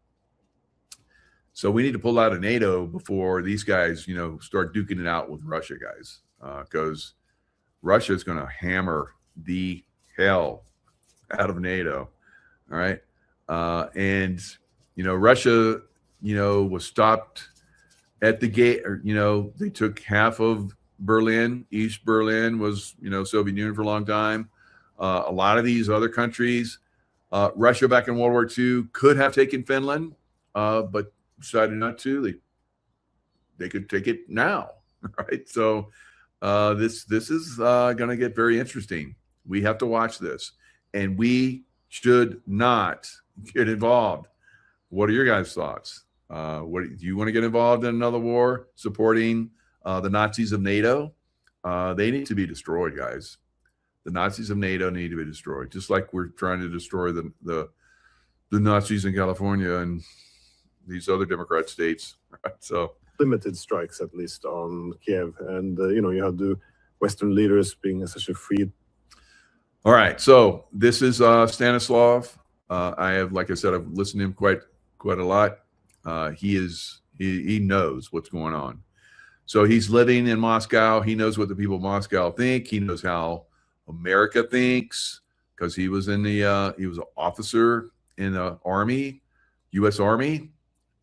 A: So we need to pull out of NATO before these guys, start duking it out with Russia, guys, because Russia is going to hammer the hell out of NATO. All right. And, Russia, was stopped at the gate, or, they took half of Berlin. East Berlin was, Soviet Union for a long time. A lot of these other countries, Russia back in World War II could have taken Finland, but decided not to. They could take it now, right? So this is going to get very interesting. We have to watch this, and we should not get involved. What are your guys' thoughts? Do you want to get involved in another war supporting the Nazis of NATO? They need to be destroyed, guys. The Nazis of NATO need to be destroyed, just like we're trying to destroy the Nazis in California and these other Democrat states. Right? So
D: limited strikes, at least on Kiev, and you have the Western leaders being essentially freed.
A: All right, so this is Stanislav. Like I said, I've listened to him quite a lot. He knows what's going on. So he's living in Moscow. He knows what the people of Moscow think. He knows how America thinks, because he was he was an officer in the Army, U.S. Army.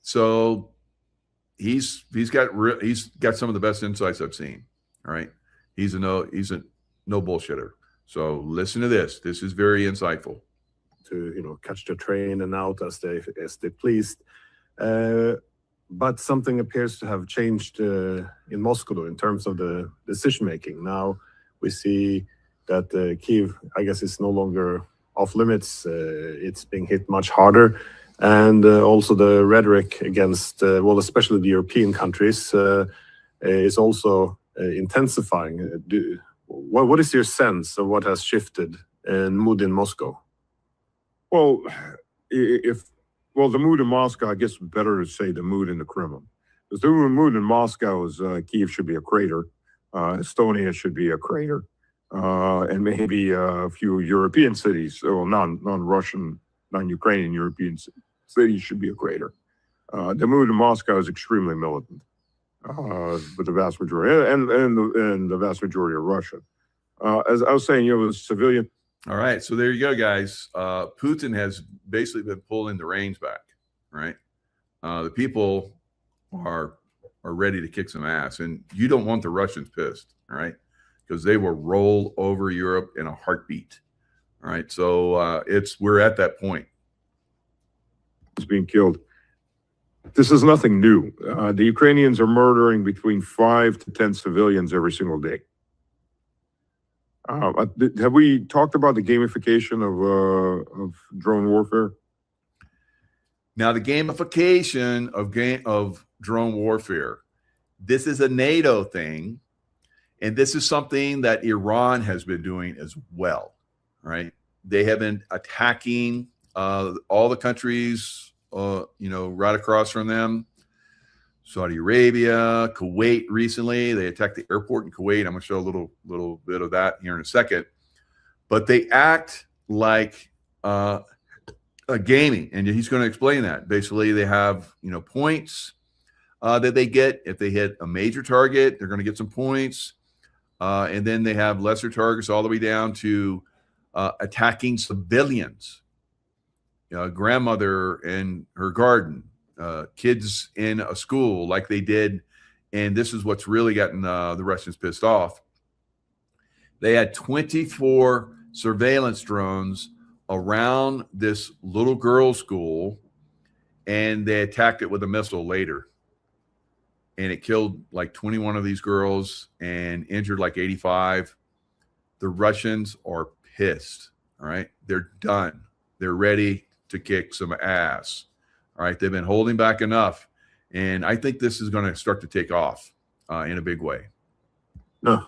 A: So he's got some of the best insights I've seen. All right, he's a no bullshitter. So listen to this. This is very insightful.
D: To catch the train and out as they pleased. But something appears to have changed in Moscow in terms of the decision making. Now we see that Kyiv, I guess, is no longer off limits. It's being hit much harder, and also the rhetoric against, especially the European countries, is also intensifying. What is your sense of what has shifted in mood in Moscow?
E: Well, the mood in Moscow, I guess better to say the mood in the Kremlin. Because the mood in Moscow is Kyiv should be a crater, Estonia should be a crater, and maybe a few European cities, or non-Russian, non-Ukrainian European cities should be a crater. The mood in Moscow is extremely militant, with the vast majority, and the vast majority of Russia. As I was saying, the civilian.
A: All right, so there you go, guys. Putin has basically been pulling the reins back, right? The people are ready to kick some ass, and you don't want the Russians pissed, all right? Because they will roll over Europe in a heartbeat, all right? So we're at that point.
E: Is being killed. This is nothing new. The Ukrainians are murdering between 5 to 10 civilians every single day. Have we talked about the gamification of drone warfare?
A: Now, the gamification of drone warfare, this is a NATO thing, and this is something that Iran has been doing as well, right? They have been attacking all the countries, right across from them. Saudi Arabia, Kuwait recently. They attacked the airport in Kuwait. I'm going to show a little bit of that here in a second. But they act like a gaming, and he's going to explain that. Basically, they have points that they get. If they hit a major target, they're going to get some points. And then they have lesser targets all the way down to attacking civilians. Grandmother in her garden. Kids in a school like they did, and this is what's really gotten the Russians pissed off. They had 24 surveillance drones around this little girls' school, and they attacked it with a missile later. And it killed like 21 of these girls and injured like 85. The Russians are pissed, all right? They're done. They're ready to kick some ass. All right, they've been holding back enough, and I think this is going to start to take off in a big way.
E: No,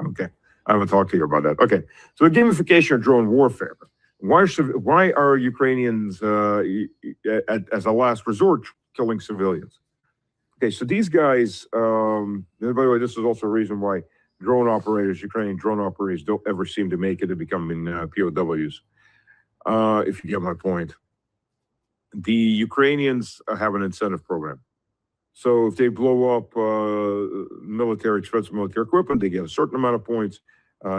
E: okay. I haven't talked to you about that. Okay, so the gamification of drone warfare. Why are Ukrainians, as a last resort, killing civilians? Okay, so these guys, and by the way, this is also a reason why Ukrainian drone operators don't ever seem to make it to becoming POWs, if you get my point. The Ukrainians have an incentive program. So if they blow up expensive military equipment, they get a certain amount of points.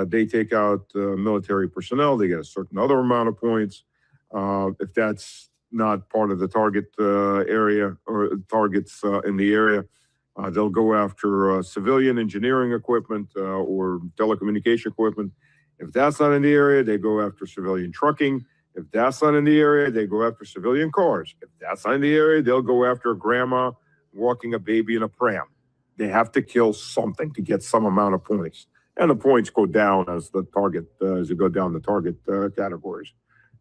E: They take out military personnel, they get a certain other amount of points. If that's not part of the target area or targets in the area, they'll go after civilian engineering equipment or telecommunication equipment. If that's not in the area, they go after civilian trucking. If that's not in the area, they go after civilian cars. If that's not in the area, they'll go after a grandma walking a baby in a pram. They have to kill something to get some amount of points. And the points go down as the target, as you go down the target categories.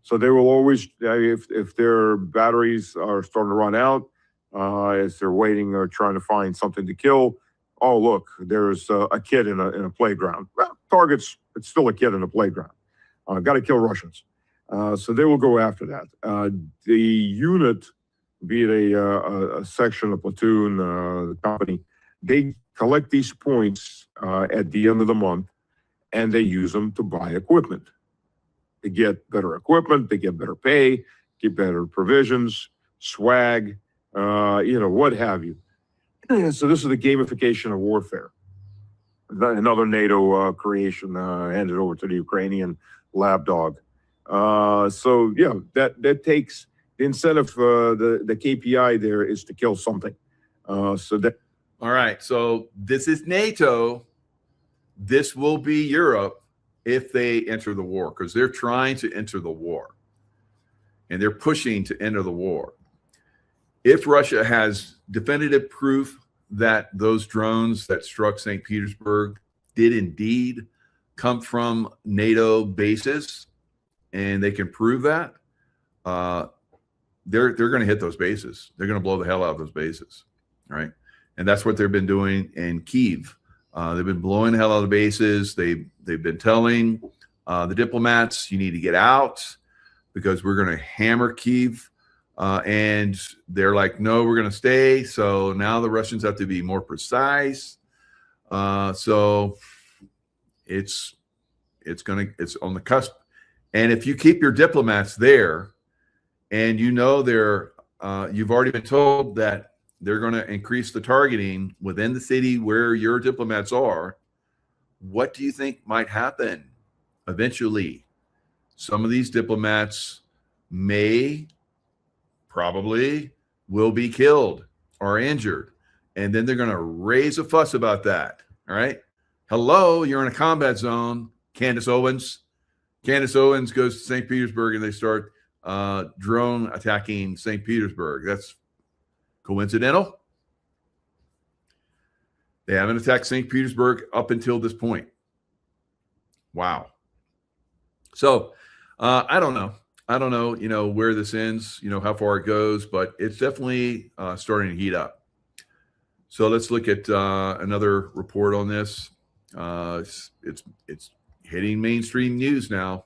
E: So they will always, if their batteries are starting to run out, as they're waiting or trying to find something to kill, oh, look, there's a kid in a playground. Well, targets, it's still a kid in a playground. Got to kill Russians. So they will go after that. The unit, be it a section, a platoon, the company, they collect these points at the end of the month, and they use them to buy equipment. They get better equipment, they get better pay, get better provisions, swag, what have you. So this is the gamification of warfare. Another NATO creation handed over to the Ukrainian lapdog. So yeah, that takes the incentive. The KPI there is to kill something. So that.
A: All right. So this is NATO. This will be Europe if they enter the war, because they're trying to enter the war and they're pushing to enter the war. If Russia has definitive proof that those drones that struck St. Petersburg did indeed come from NATO bases, and they can prove that, they're going to hit those bases. They're going to blow the hell out of those bases, right? And that's what they've been doing in Kyiv. They've been blowing the hell out of the bases. They've been telling the diplomats, you need to get out because we're going to hammer Kyiv. And they're like, no, we're going to stay. So now the Russians have to be more precise. So it's on the cusp. And if you keep your diplomats there, and you've already been told that they're going to increase the targeting within the city where your diplomats are, what do you think might happen eventually? Some of these diplomats probably will be killed or injured. And then they're going to raise a fuss about that. All right. Hello, you're in a combat zone. Candace Owens goes to St. Petersburg and they start drone attacking St. Petersburg. That's coincidental? They haven't attacked St. Petersburg up until this point. Wow. So I don't know, where this ends, how far it goes, but it's definitely starting to heat up. So let's look at another report on this. It's hitting mainstream news now.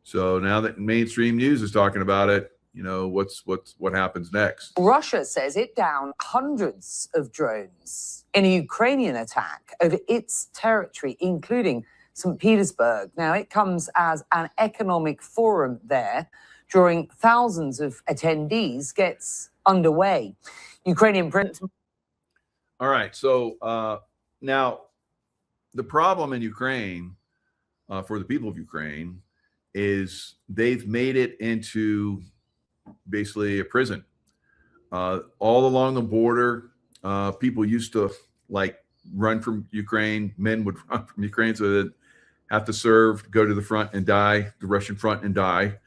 A: So now that mainstream news is talking about it, what happens next?
F: Russia says it downed hundreds of drones in a Ukrainian attack over its territory, including St. Petersburg. Now, it comes as an economic forum there, drawing thousands of attendees, gets underway. Ukrainian President.
A: All right. So now the problem in Ukraine, for the people of Ukraine, is they've made it into basically a prison. All along the border, people used to run from Ukraine. Men would run from Ukraine so that have to serve, go to the front and die, the Russian front and die.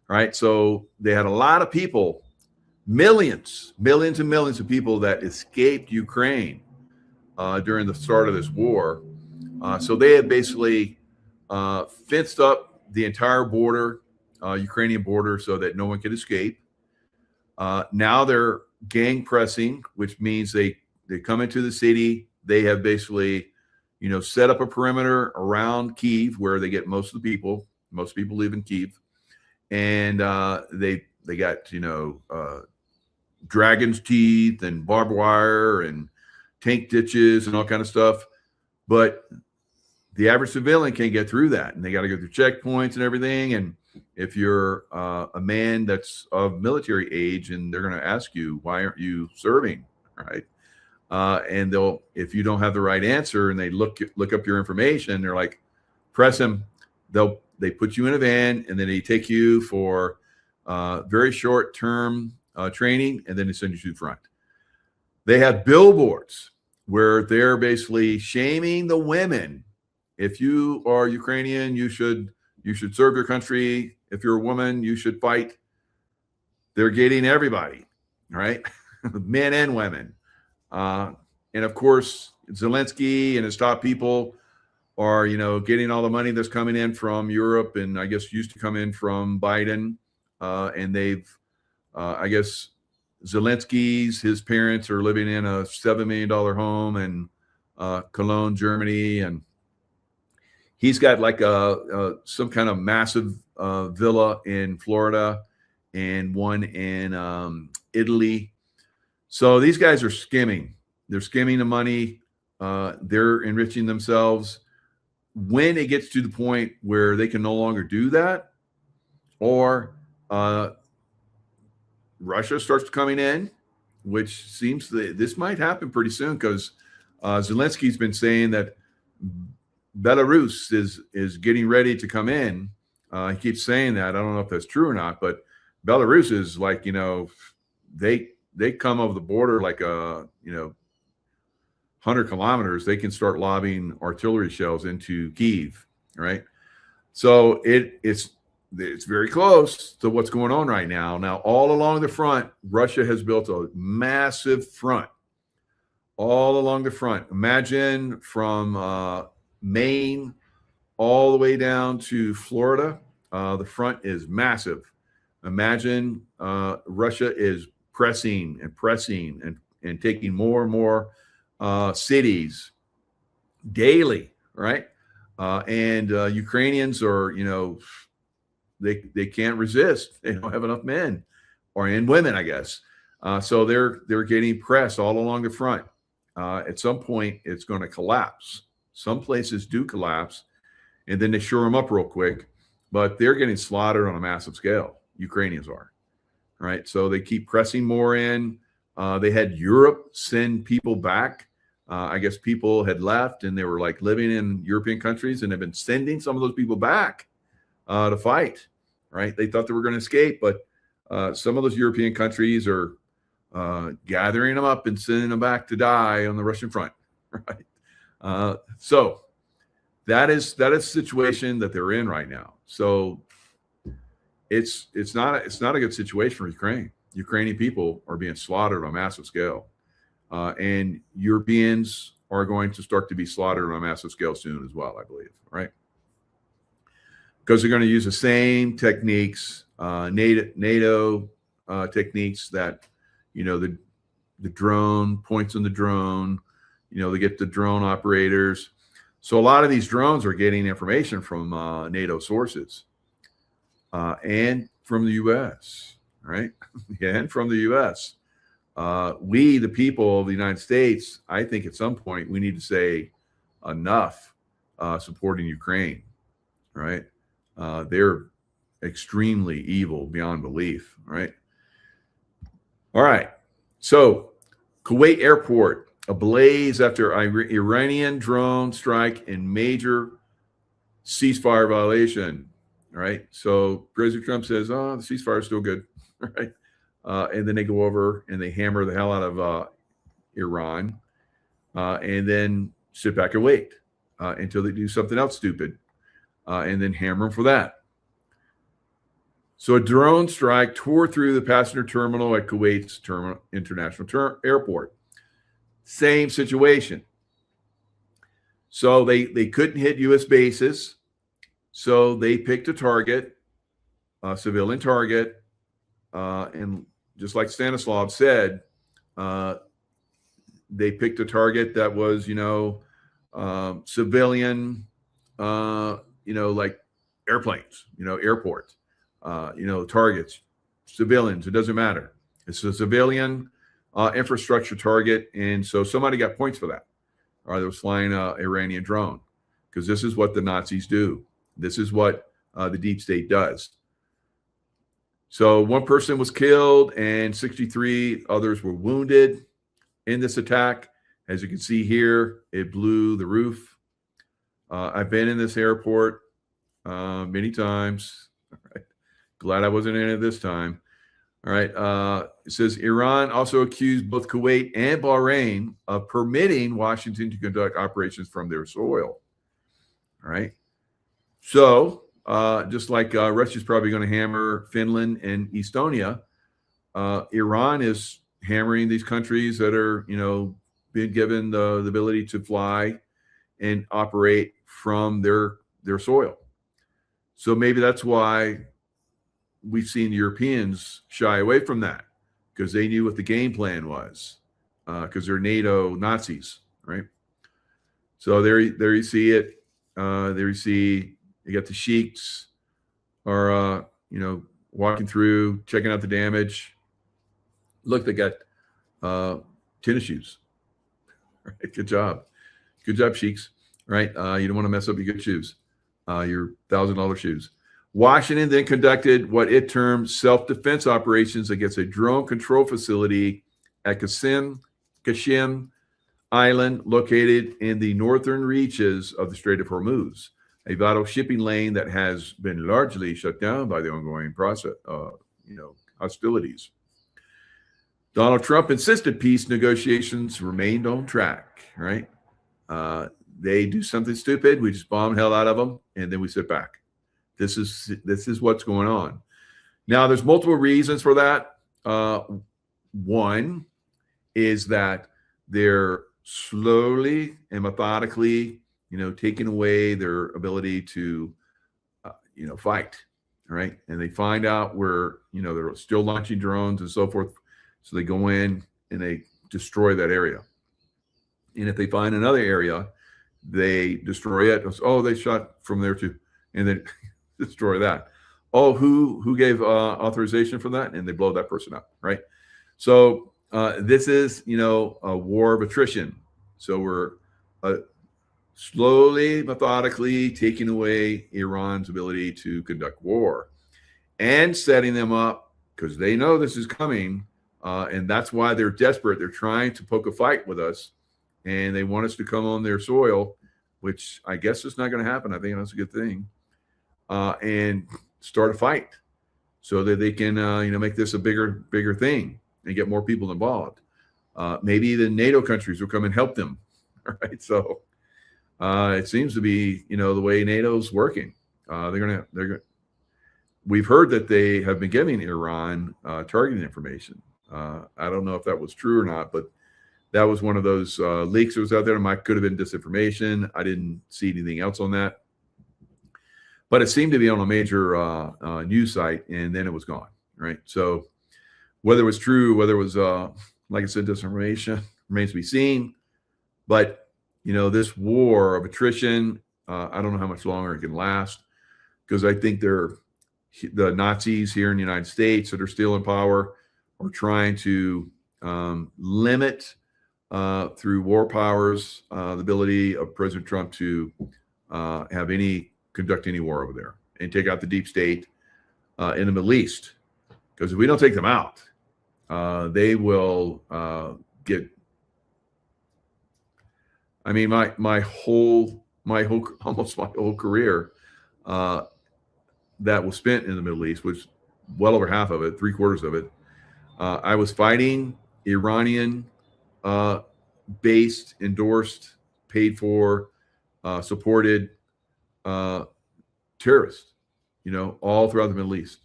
A: Right. So they had a lot of people, millions and millions of people that escaped Ukraine during the start of this war. So they had basically fenced up the entire border, Ukrainian border, so that no one could escape. Now they're gang pressing, which means they come into the city. They have basically, set up a perimeter around Kyiv where they get most of the people. Most people live in Kyiv. and they got, you know, dragon's teeth and barbed wire and tank ditches and all kind of stuff. But the average civilian can't get through that, and they got to go through checkpoints and everything. And if you're a man that's of military age, and they're going to ask you, why aren't you serving, right? And they'll, if you don't have the right answer, and they look up your information, they're like, press them. They put you in a van, and then they take you for very short term training, and then they send you to the front. They have billboards where they're basically shaming the women. If you are Ukrainian, you should serve your country. If you're a woman, you should fight. They're getting everybody, right? Men and women. And of course, Zelensky and his top people are, you know, getting all the money that's coming in from Europe, and I guess used to come in from Biden. And they've, I guess, his parents are living in a $7 million home in Cologne, Germany, and he's got like some kind of massive villa in Florida and one in Italy. So these guys are skimming. They're skimming the money. They're enriching themselves. When it gets to the point where they can no longer do that, or Russia starts coming in, which seems that this might happen pretty soon, because Zelensky's been saying that Belarus is getting ready to come in. He keeps saying that. I don't know if that's true or not, but Belarus is like, you know, they come over the border like 100 kilometers. They can start lobbing artillery shells into Kyiv, right? So it's very close to what's going on right now. Now, all along the front, Russia has built a massive front all along the front. Imagine from Maine all the way down to Florida. The front is massive. Imagine Russia is pressing and taking more and more cities daily, right? And Ukrainians are, you know, they can't resist. They don't have enough men and women, I guess. So they're getting pressed all along the front. At some point, it's going to collapse. Some places do collapse, and then they shore them up real quick. But they're getting slaughtered on a massive scale. Ukrainians are, right? So they keep pressing more in. They had Europe send people back. I guess people had left, and they were like living in European countries, and they've been sending some of those people back to fight, right? They thought they were going to escape, but some of those European countries are gathering them up and sending them back to die on the Russian front, right? So that is the situation that they're in right now. So it's not a good situation for Ukraine. Ukrainian people are being slaughtered on a massive scale, and Europeans are going to start to be slaughtered on a massive scale soon as well, I believe, right? Because they're going to use the same techniques, NATO techniques that, you know, the drone points on the drone, you know, they get the drone operators. So a lot of these drones are getting information from NATO sources and from the U.S., right? And from the U.S. We, the people of the United States, I think at some point we need to say enough supporting Ukraine, right? They're extremely evil beyond belief, right? All right. So Kuwait airport ablaze after Iranian drone strike and major ceasefire violation, right? So President Trump says, oh, the ceasefire is still good, right? And then they go over and they hammer the hell out of Iran and then sit back and wait until they do something else stupid and then hammer them for that. So a drone strike tore through the passenger terminal at Kuwait's international airport. Same situation. So they couldn't hit U.S. bases. So they picked a target, a civilian target. And just like Stanislav said, they picked a target that was, you know, civilian, you know, like airplanes, you know, airports. targets, civilians. It doesn't matter. It's a civilian infrastructure target, and so somebody got points for that. Or they was flying an Iranian drone, because this is what the Nazis do. This is what the deep state does. So one person was killed and 63 others were wounded in this attack. As you can see here, it blew the roof. I've been in this airport many times. All right. Glad I wasn't in it this time. All right. It says Iran also accused both Kuwait and Bahrain of permitting Washington to conduct operations from their soil. All right. So just like Russia's probably going to hammer Finland and Estonia, Iran is hammering these countries that are, being given the ability to fly and operate from their soil. So maybe that's why we've seen Europeans shy away from that, because they knew what the game plan was, because they're NATO Nazis, right? So there you see it. There you see you got the sheiks are, walking through, checking out the damage. Look, they got tennis shoes. Right, good job, sheiks. Right, you don't want to mess up your good shoes, your $1,000 shoes. Washington then conducted what it termed self-defense operations against a drone control facility at Qasem Island, located in the northern reaches of the Strait of Hormuz, a vital shipping lane that has been largely shut down by the ongoing process, hostilities. Donald Trump insisted peace negotiations remained on track, right? They do something stupid, we just bomb the hell out of them, and then we sit back. This is what's going on. Now, there's multiple reasons for that. One is that they're slowly and methodically, taking away their ability to, fight, right? And they find out where, they're still launching drones and so forth. So they go in and they destroy that area. And if they find another area, they destroy it. Oh, they shot from there too. And then destroy that. Oh, who gave authorization for that? And they blow that person up, right? So this is, a war of attrition. So we're slowly, methodically taking away Iran's ability to conduct war and setting them up, because they know this is coming. And that's why they're desperate. They're trying to poke a fight with us, and they want us to come on their soil, which I guess is not going to happen. I think that's a good thing. And start a fight so that they can, make this a bigger thing and get more people involved. Maybe the NATO countries will come and help them. All right. So it seems to be, the way NATO's working. We've heard that they have been giving Iran targeting information. I don't know if that was true or not, but that was one of those leaks that was out there. It could have been disinformation. I didn't see anything else on that. But it seemed to be on a major news site, and then it was gone, right? So whether it was true, whether it was, like I said, disinformation, remains to be seen. But, this war of attrition, I don't know how much longer it can last, because I think the Nazis here in the United States that are still in power are trying to limit, through war powers, the ability of President Trump to conduct any war over there and take out the deep state in the Middle East. Because if we don't take them out, they will get. I mean, almost my whole career that was spent in the Middle East, which well over half of it, 3/4 of it, I was fighting Iranian based, endorsed, paid for, supported terrorists, all throughout the Middle East,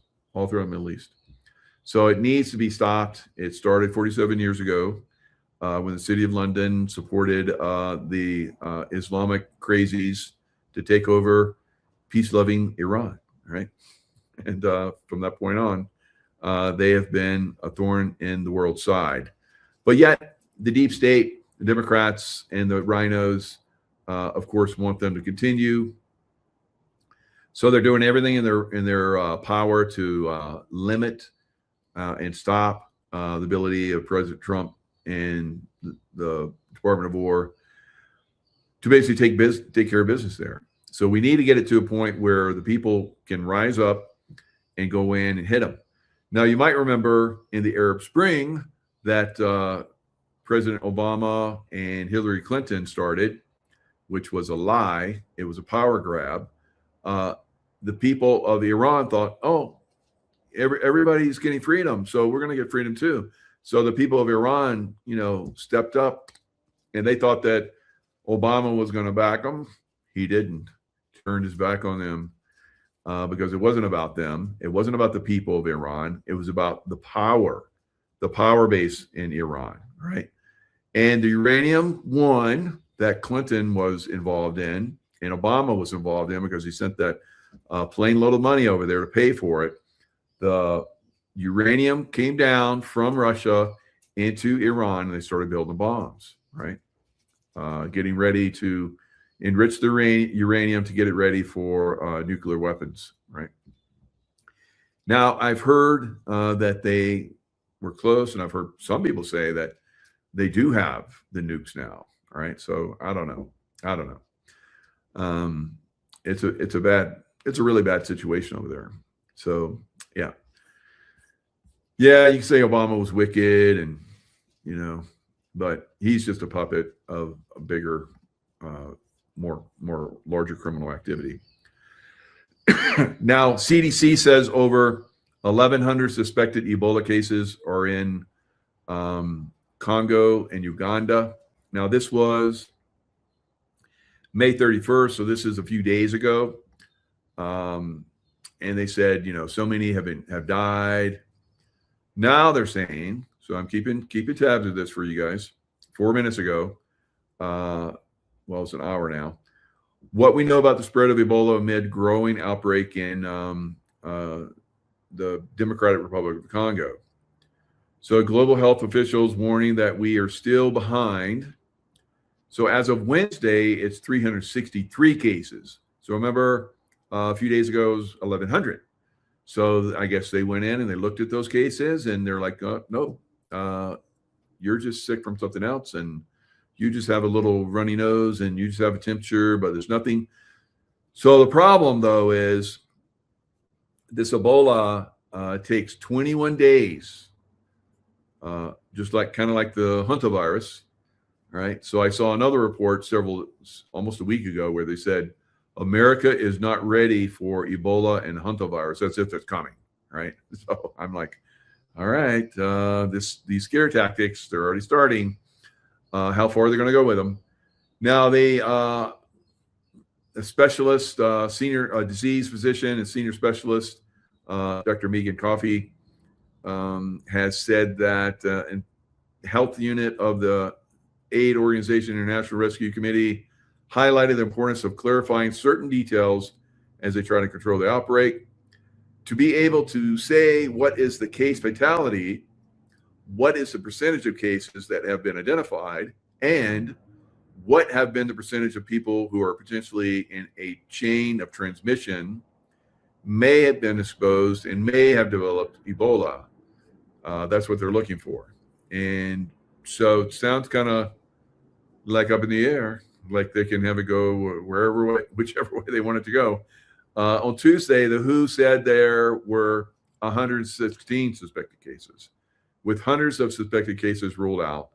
A: So it needs to be stopped. It started 47 years ago when the city of London supported the Islamic crazies to take over peace-loving Iran, right? And from that point on, they have been a thorn in the world's side. But yet the deep state, the Democrats and the rhinos, of course, want them to continue. So they're doing everything in their power to limit and stop the ability of President Trump and the Department of War to basically take care of business there. So we need to get it to a point where the people can rise up and go in and hit them. Now, you might remember in the Arab Spring that President Obama and Hillary Clinton started, which was a lie. It was a power grab. The people of Iran thought, oh, everybody's getting freedom, so we're going to get freedom too. So the people of Iran, stepped up, and they thought that Obama was going to back them. He didn't. Turned his back on them because it wasn't about them. It wasn't about the people of Iran. It was about the power base in Iran, right? And the uranium one that Clinton was involved in and Obama was involved in because he sent that plane load of money over there to pay for it. The uranium came down from Russia into Iran, and they started building bombs, right? Getting ready to enrich the uranium to get it ready for nuclear weapons, right? Now, I've heard that they were close, and I've heard some people say that they do have the nukes now, all right? So I don't know. It's a really bad situation over there. So yeah, you can say Obama was wicked, and but he's just a puppet of a bigger, more larger criminal activity. Now, CDC says over 1,100 suspected Ebola cases are in Congo and Uganda. Now, this was May 31st, so this is a few days ago. And they said, so many have died. Now they're saying, so I'm keeping tabs of this for you guys. 4 minutes ago, it's an hour now. What we know about the spread of Ebola amid growing outbreak in the Democratic Republic of the Congo. So global health officials warning that we are still behind. So as of Wednesday, it's 363 cases. So remember, a few days ago, it was 1,100. So I guess they went in and they looked at those cases and they're like, no, you're just sick from something else. And you just have a little runny nose and you just have a temperature, but there's nothing. So the problem, though, is this Ebola takes 21 days, just kind of like the hantavirus, right? So I saw another report almost a week ago where they said America is not ready for Ebola and hantavirus. That's if it's coming, right? So I'm like, all right, these scare tactics, they're already starting. How far are they going to go with them? Now, a specialist, senior disease physician and senior specialist, Dr. Megan Coffey, has said that in health unit of the aid organization International Rescue Committee highlighted the importance of clarifying certain details as they try to control the outbreak. To be able to say what is the case fatality, what is the percentage of cases that have been identified, and what have been the percentage of people who are potentially in a chain of transmission, may have been exposed and may have developed Ebola. That's what they're looking for. And so it sounds kind of like up in the air, like they can have it go whichever way they want it to go. On Tuesday, the WHO said there were 116 suspected cases, with hundreds of suspected cases ruled out,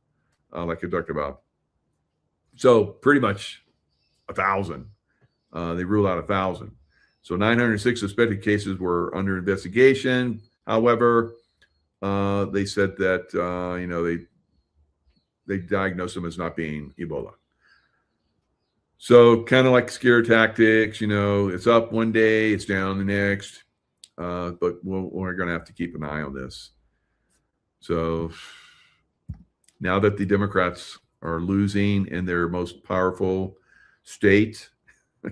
A: like I talked about. So pretty much 1,000. They ruled out 1,000. So 906 suspected cases were under investigation. However, they said that they diagnosed them as not being Ebola. So kind of like scare tactics, it's up one day, it's down the next. But we're going to have to keep an eye on this. So now that the Democrats are losing in their most powerful state,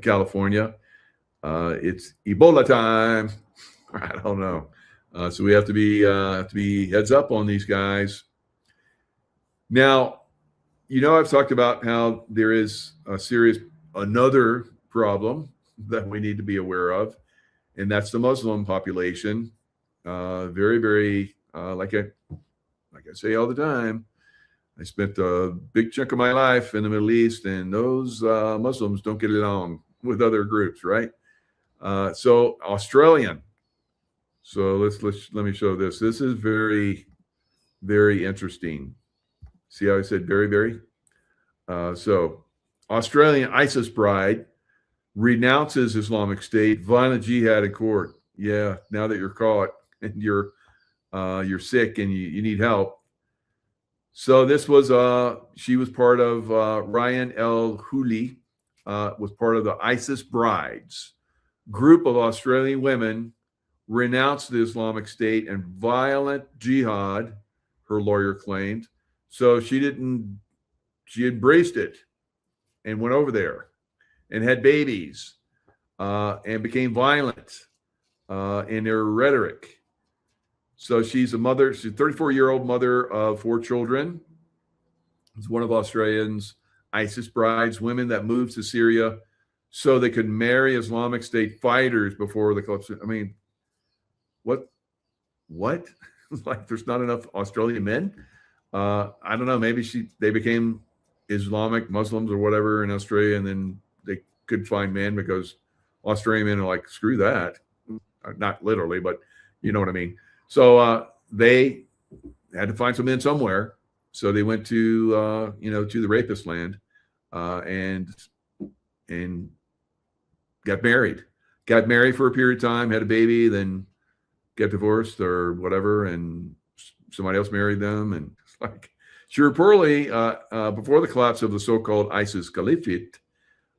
A: California, it's Ebola time. I don't know. So we have to be heads up on these guys. Now, I've talked about how there is another problem that we need to be aware of, and that's the Muslim population. Very, very, like I say all the time, I spent a big chunk of my life in the Middle East, and those Muslims don't get along with other groups, right? So Australian. So let me show this. This is very, very interesting. See how I said very, very? So Australian ISIS bride renounces Islamic State, violent jihad in court. Yeah, now that you're caught and you're sick and you need help. So this was she was part of Ryan El Houli, was part of the ISIS brides group of Australian women, renounced the Islamic State and violent jihad, her lawyer claimed. So she embraced it and went over there and had babies and became violent in their rhetoric. So she's a mother. She's a 34-year-old mother of 4 children. She's one of Australia's ISIS brides, women that moved to Syria so they could marry Islamic State fighters before the collapse. I mean, what? Like, there's not enough Australian men? I don't know. Maybe they became Islamic Muslims or whatever in Australia, and then they could find men because Australian men are like, screw that. Not literally, but you know what I mean. So they had to find some men somewhere. So they went to to the rapist land and got married. Got married for a period of time, had a baby, then got divorced or whatever, and somebody else married them. And it's like, she reportedly, before the collapse of the so-called ISIS Caliphate,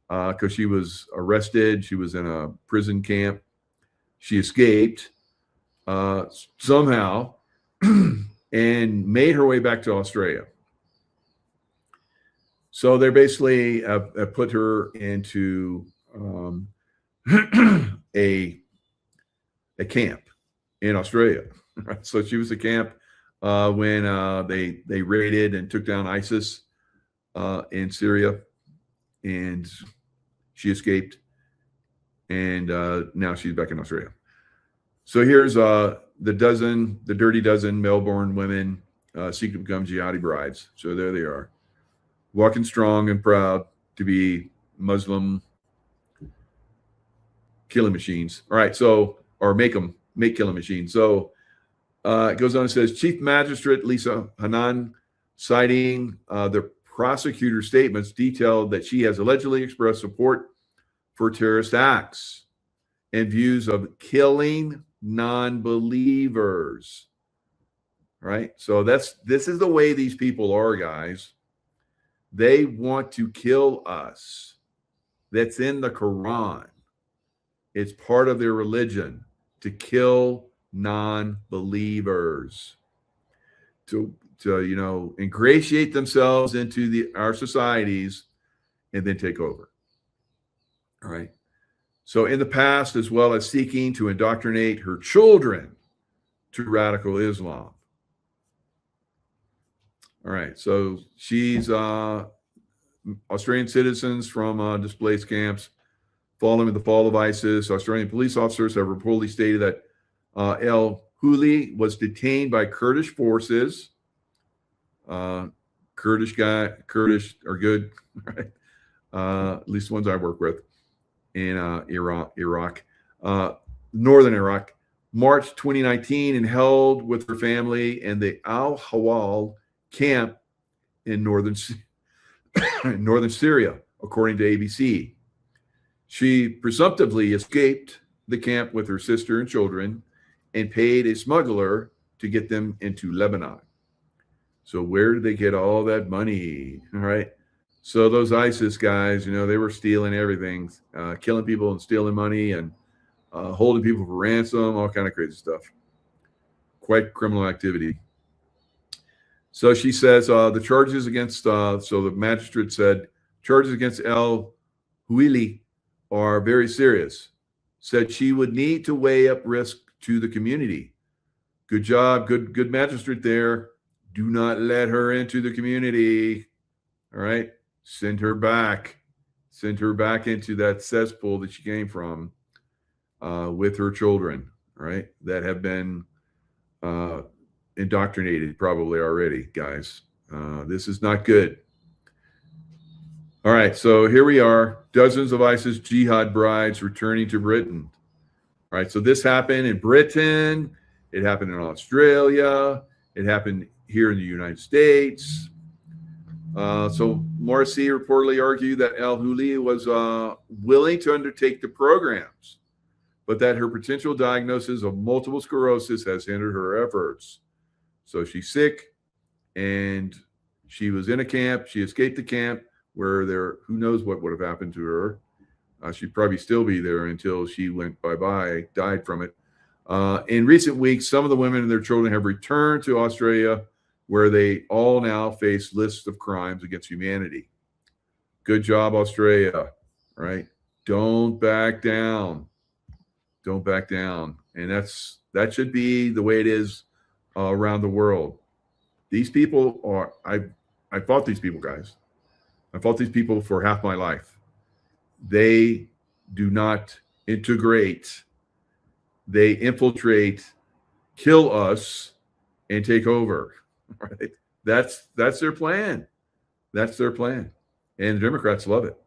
A: because she was arrested, she was in a prison camp, she escaped somehow and made her way back to Australia. So they basically put her into a camp in Australia. Right? So she was at camp when they raided and took down ISIS in Syria, and she escaped, and now she's back in Australia. So here's the dirty dozen Melbourne women seek to become jihadi brides. So there they are, walking strong and proud to be Muslim killing machines. All right, so, or make killing machines. So it goes on and says, Chief Magistrate Lisa Hanan, citing the prosecutor's statements, detailed that she has allegedly expressed support for terrorist acts and views of killing non-believers. Right? So this is the way these people are, guys. They want to kill us. That's in the Quran. It's part of their religion to kill non-believers, to ingratiate themselves into our societies and then take over. All right. So in the past, as well as seeking to indoctrinate her children to radical Islam. All right. So she's Australian citizens from displaced camps. Following the fall of ISIS, Australian police officers have reportedly stated that El Houli was detained by Kurdish forces. Kurdish are good, right? At least the ones I work with in Iraq, northern Iraq, March 2019, and held with her family in the Al Hawal camp in northern Syria, according to ABC. She presumptively escaped the camp with her sister and children and paid a smuggler to get them into Lebanon. So where did they get all that money? All right. So those ISIS guys, they were stealing everything, killing people and stealing money and holding people for ransom, all kind of crazy stuff. Quite criminal activity. So she says the charges against, so the magistrate said, charges against El Houli are very serious. Said she would need to weigh up risk to the community. Good job, good magistrate there. Do not let her into the community. All right, send her back. send her back into that cesspool that she came from with her children, right? That have been indoctrinated probably already, guys. This is not good. All right, so here we are. Dozens of ISIS jihad brides returning to Britain. All right, so this happened in Britain. It happened in Australia. It happened here in the United States. So Morrissey reportedly argued that al-Huli was willing to undertake the programs, but that her potential diagnosis of multiple sclerosis has hindered her efforts. So she's sick, and she was in a camp. She escaped the camp where who knows what would have happened to her. She'd probably still be there until she went bye-bye, died from it. In recent weeks, some of the women and their children have returned to Australia, where they all now face lists of crimes against humanity. Good job, Australia, right? Don't back down. Don't back down. And that should be the way it is around the world. These people are, I fought these people, guys. I fought these people for half my life. They do not integrate. They infiltrate, kill us, and take over. Right? That's their plan. That's their plan. And Democrats love it.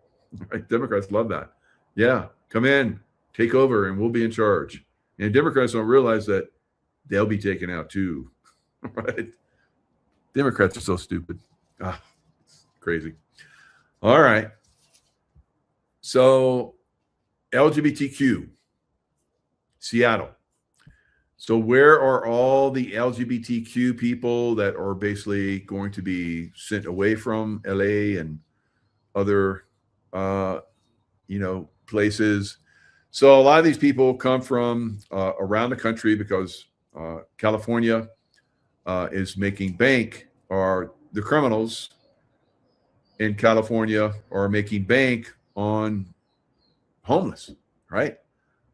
A: Right? Democrats love that. Yeah, come in, take over, and we'll be in charge. And Democrats don't realize that they'll be taken out too. Right? Democrats are so stupid. Crazy. All right. So LGBTQ, Seattle. So where are all the LGBTQ people that are basically going to be sent away from LA and other, places? So a lot of these people come from around the country because California is making bank, or the criminals in California are making bank on homeless, right?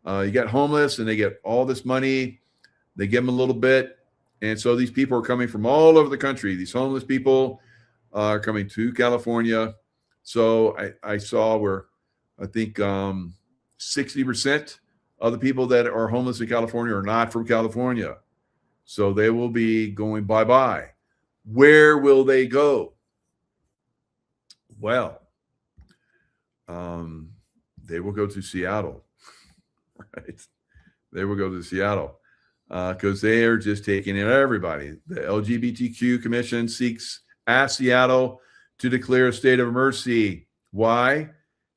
A: You got homeless and they get all this money. They give them a little bit. And so these people are coming from all over the country. These homeless people are coming to California. So I saw where I think 60% of the people that are homeless in California are not from California. So they will be going bye-bye. Where will they go? Well, they will go to Seattle, right? They will go to Seattle because they are just taking in everybody. The LGBTQ Commission asks Seattle to declare a state of emergency. Why?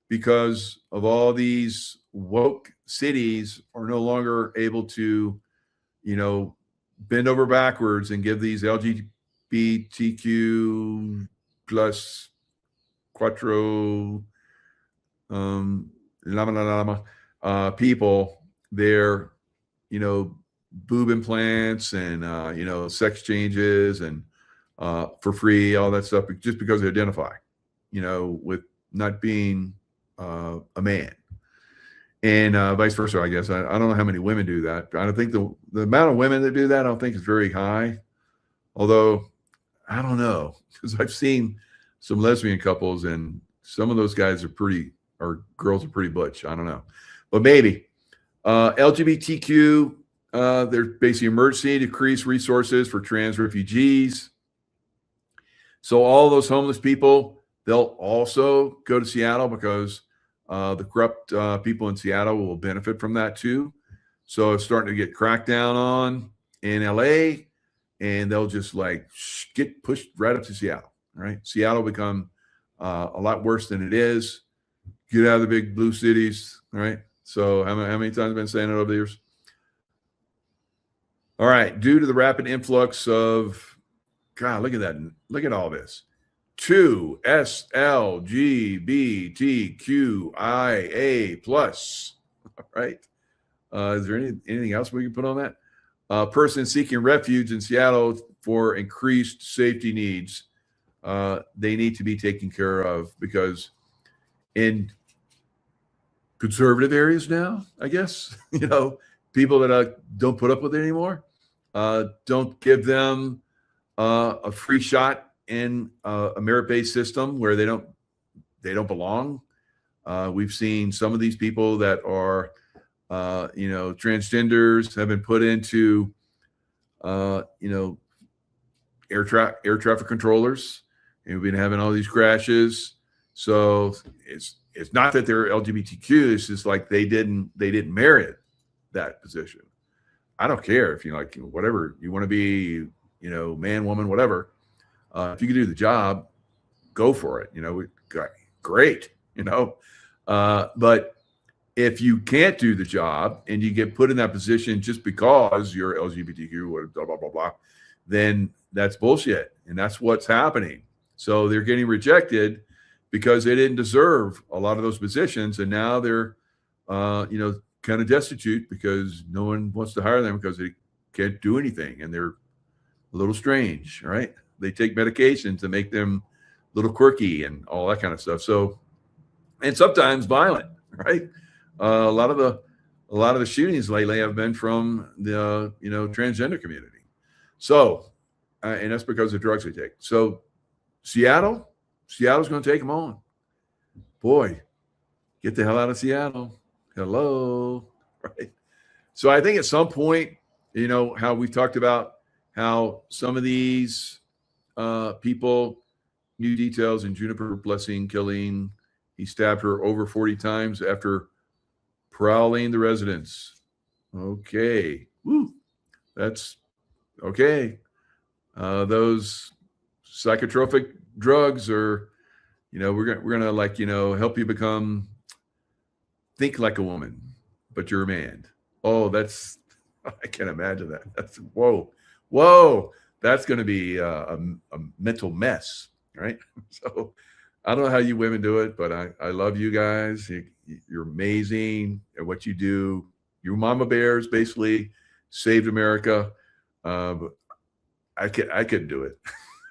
A: Because of all these woke cities are no longer able to, bend over backwards and give these LGBTQ plus quattro people their boob implants and sex changes and for free, all that stuff, just because they identify with not being a man, and vice versa. I guess I don't know how many women do that. I don't think the amount of women that do that, I don't think is very high, although I don't know, because I've seen some lesbian couples and some of those guys or girls are pretty butch. I don't know, but maybe LGBTQ, there's basically emergency to increase resources for trans refugees. So all those homeless people, they'll also go to Seattle because the corrupt people in Seattle will benefit from that too. So it's starting to get cracked down on in LA, and they'll just get pushed right up to Seattle. Right? Seattle will become a lot worse than it is. Get out of the big blue cities. Right? So how many times have I been saying it over the years? All right. Due to the rapid influx of, God, look at that. Look at all this. 2 SLGBTQIA plus. All right. Is there anything else we can put on that? Person seeking refuge in Seattle for increased safety needs. They need to be taken care of because in conservative areas now, I guess, people that don't put up with it anymore, don't give them a free shot in a merit-based system where they don't belong. We've seen some of these people that are, transgenders have been put into, air traffic controllers, and we've been having all these crashes. So it's not that they're LGBTQ. It's just like they didn't merit that position. I don't care if whatever you want to be, man, woman, whatever. If you can do the job, go for it. Great. But if you can't do the job and you get put in that position just because you're LGBTQ, blah blah blah blah, then that's bullshit, and that's what's happening. So they're getting rejected because they didn't deserve a lot of those positions, and now they're, kind of destitute because no one wants to hire them because they can't do anything, and they're a little strange, right? They take medications to make them a little quirky and all that kind of stuff. So, and sometimes violent, right? A lot of the shootings lately have been from the transgender community. So, and that's because of drugs they take. So, Seattle's going to take them on. Boy, get the hell out of Seattle. Hello, right? So I think at some point, how we've talked about how some of these people, new details in Juniper Blessing killing, he stabbed her over 40 times after prowling the residence. Okay, woo, that's okay. Those psychotropic drugs are, we're gonna help you think like a woman, but you're a man. Oh, I can't imagine that. That's whoa. That's going to be a mental mess, right? So I don't know how you women do it, but I love you guys. You're amazing at what you do. Your mama bears basically saved America. But I couldn't do it.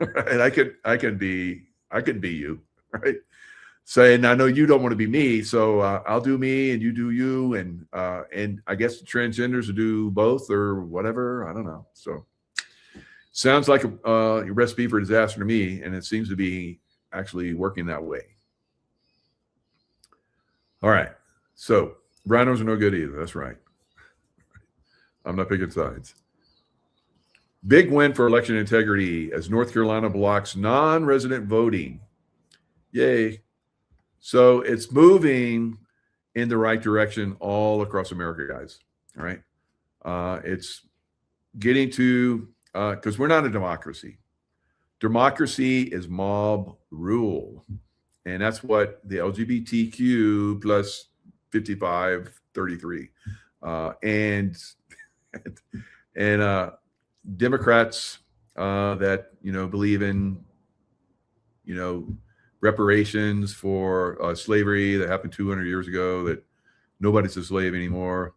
A: And I can be you, right? Saying, I know you don't want to be me, so I'll do me and you do you, and I guess the transgenders will do both or whatever. I don't know. So sounds like a recipe for disaster to me, and it seems to be actually working that way. All right. So rhinos are no good either. That's right. I'm not picking sides. Big win for election integrity as North Carolina blocks non-resident voting. Yay. So it's moving in the right direction all across America, guys. All right. It's getting to, because we're not a democracy. Democracy is mob rule. And that's what the LGBTQ plus 55-33 and Democrats that, believe in, reparations for slavery that happened 200 years ago, that nobody's a slave anymore.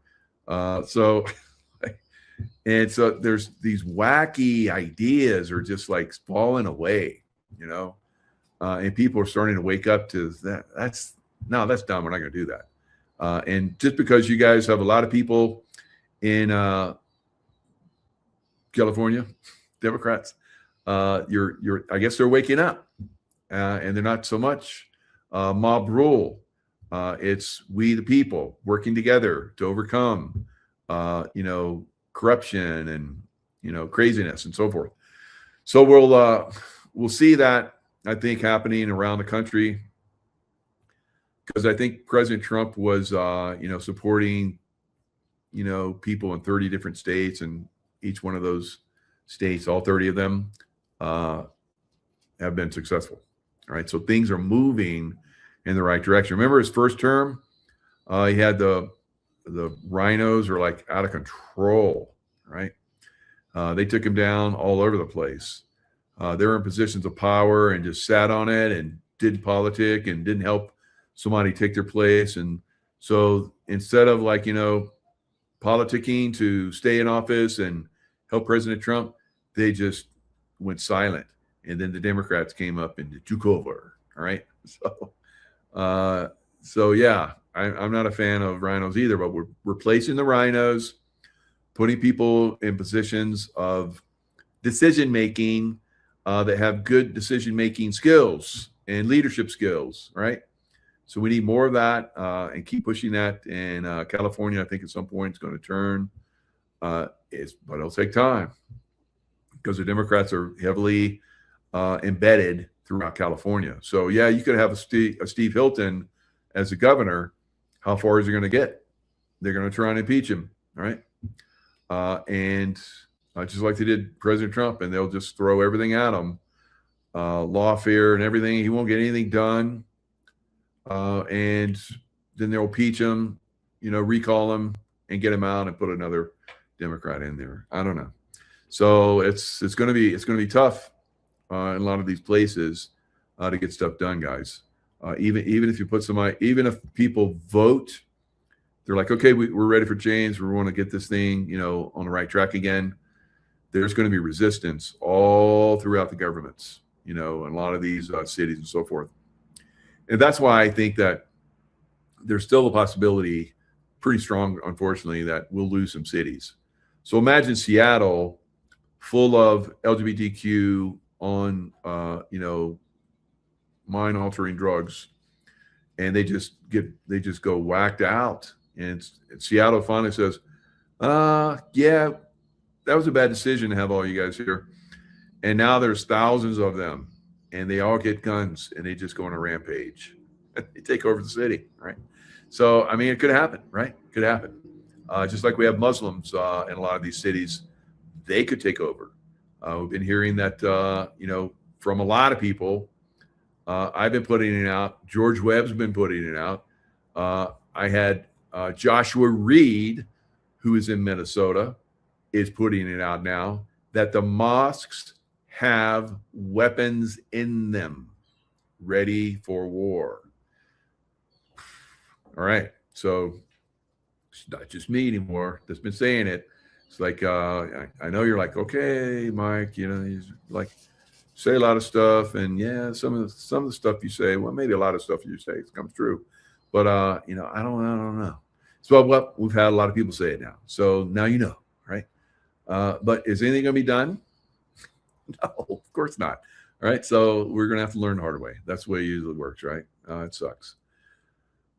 A: So there's these wacky ideas are just like falling away, and people are starting to wake up to that. That's dumb. We're not going to do that. And just because you guys have a lot of people in California, Democrats, I guess they're waking up. And they're not so much mob rule. It's we the people working together to overcome, corruption and craziness and so forth. So we'll see that, I think, happening around the country, because I think President Trump was supporting people in 30 different states, and each one of those states, all 30 of them, have been successful. All right, so things are moving in the right direction. Remember his first term? He had the rhinos are like out of control, right? They took him down all over the place. They were in positions of power and just sat on it and didn't politic and didn't help somebody take their place. And so instead of politicking to stay in office and help President Trump, they just went silent. And then the Democrats came up and took over. All right. So yeah, I'm not a fan of rhinos either, but we're replacing the rhinos, putting people in positions of decision-making that have good decision-making skills and leadership skills, right? So we need more of that and keep pushing that. And California, I think at some point it's going to turn. But it'll take time because the Democrats are heavily embedded throughout California. So yeah, you could have a Steve Hilton as a governor. How far is he going to get? They're going to try and impeach him, right? And just like they did President Trump, and they'll just throw everything at him, lawfare and everything. He won't get anything done. And then they'll impeach him, recall him and get him out and put another Democrat in there. I don't know. So it's going to be tough in a lot of these places to get stuff done, guys. Even if you put even if people vote, they're like, okay, we're ready for change. We want to get this thing, on the right track again. There's going to be resistance all throughout the governments, in a lot of these cities and so forth. And that's why I think that there's still a possibility, pretty strong, unfortunately, that we'll lose some cities. So imagine Seattle full of LGBTQ on, mind-altering drugs, and they just go whacked out. And Seattle finally says, yeah, that was a bad decision to have all you guys here. And now there's thousands of them, and they all get guns, and they just go on a rampage. They take over the city, right? So, I mean, it could happen, right? It could happen. Just like we have Muslims in a lot of these cities, they could take over. We've been hearing that, from a lot of people. I've been putting it out. George Webb's been putting it out. I had Joshua Reed, who is in Minnesota, is putting it out now that the mosques have weapons in them ready for war. All right. So it's not just me anymore that's been saying it. It's like, I know you're like, okay, Mike, he's like, say a lot of stuff. And yeah, some of the stuff you say, well, maybe a lot of stuff you say comes true. But, I don't know. So well, we've had a lot of people say it now. So now right? But is anything going to be done? No, of course not. All right. So we're going to have to learn the hard way. That's the way it usually works, right? It sucks.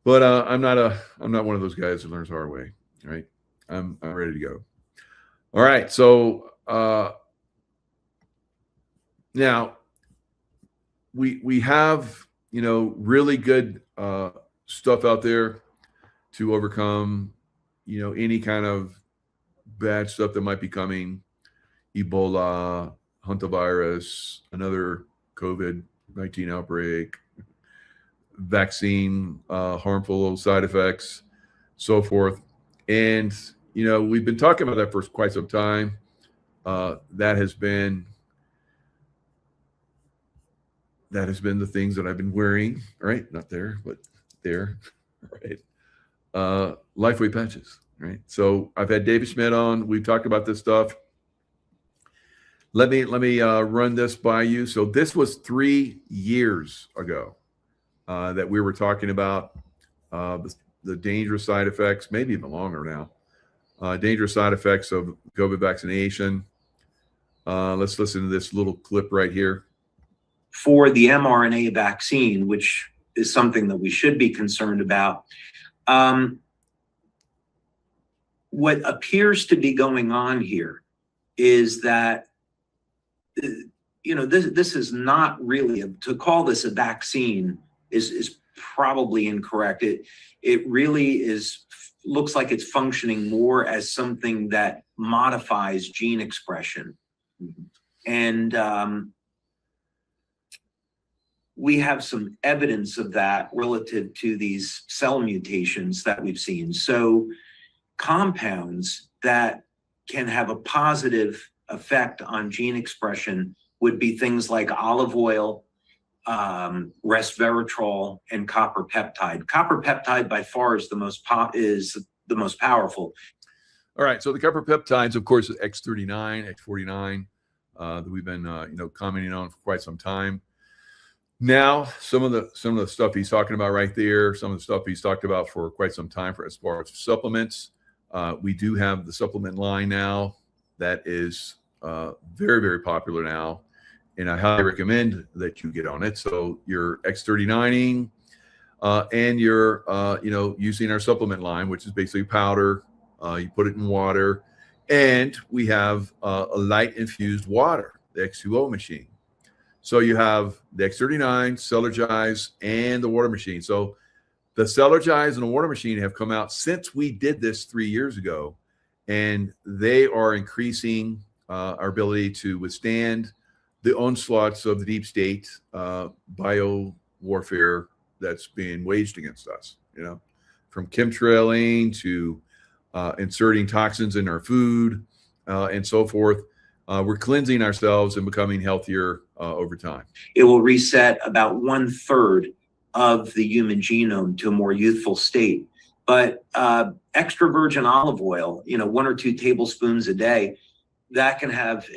A: But I'm not one of those guys who learns the hard way. Right. I'm ready to go. All right. So now we have, really good stuff out there to overcome, any kind of bad stuff that might be coming. Ebola, hantavirus, another COVID-19 outbreak, vaccine, harmful side effects, so forth. And, we've been talking about that for quite some time. That has been the things that I've been wearing, right? Not there, but there, right? Lifeway patches, right? So I've had David Schmidt on. We've talked about this stuff. Let me run this by you. So this was 3 years ago that we were talking about the dangerous side effects, maybe even longer now. Dangerous side effects of COVID vaccination. Let's listen to this little clip right here.
G: For the mRNA vaccine, which is something that we should be concerned about, what appears to be going on here is that, this is not really to call this a vaccine is probably incorrect. It really looks like it's functioning more as something that modifies gene expression. And we have some evidence of that relative to these cell mutations that we've seen. So compounds that can have a positive effect on gene expression would be things like olive oil, resveratrol, and copper peptide. Copper peptide by far is the most powerful.
A: All right. So the copper peptides, of course, is X39, X49 that we've been commenting on for quite some time. Now, some of the stuff he's talking about right there, some of the stuff he's talked about for quite some time for as far as supplements. We do have the supplement line now that is very, very popular now. And I highly recommend that you get on it. So your X39ing, and you're using our supplement line, which is basically powder. You put it in water, and we have a light infused water, the X2O machine. So you have the X39, Celergize, and the water machine. So the Celergize and the water machine have come out since we did this 3 years ago, and they are increasing our ability to withstand the onslaughts of the deep state bio warfare that's being waged against us, from chemtrailing to inserting toxins in our food and so forth. We're cleansing ourselves and becoming healthier over time.
G: It will reset about 1/3 of the human genome to a more youthful state. But extra virgin olive oil, 1 or 2 tablespoons a day, that can have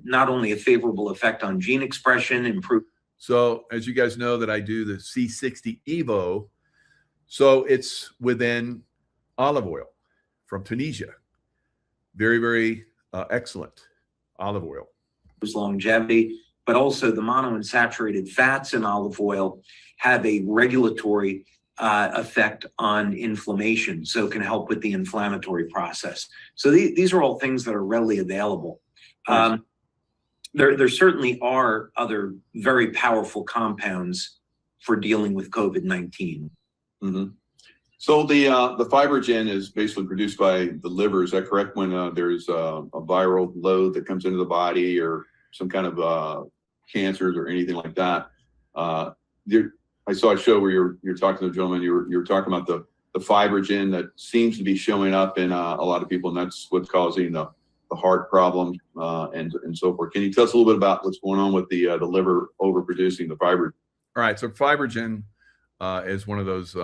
G: not only a favorable effect on gene expression, improve.
A: So as you guys know that I do the C60 Evo, so it's within olive oil from Tunisia. Very, very excellent olive oil.
G: Longevity, but also the monounsaturated fats in olive oil have a regulatory effect on inflammation, so it can help with the inflammatory process. So these are all things that are readily available. There certainly are other very powerful compounds for dealing with COVID-19.
A: Mm-hmm. So the fibrogen is basically produced by the liver. Is that correct? When there's a viral load that comes into the body, or some kind of cancers or anything like that. I saw a show where you're talking to the gentleman. You were talking about the fibrogen that seems to be showing up in a lot of people, and that's what's causing the heart problems and so forth. Can you tell us a little bit about what's going on with the liver overproducing the fibrogen? All right. So fibrogen is one of those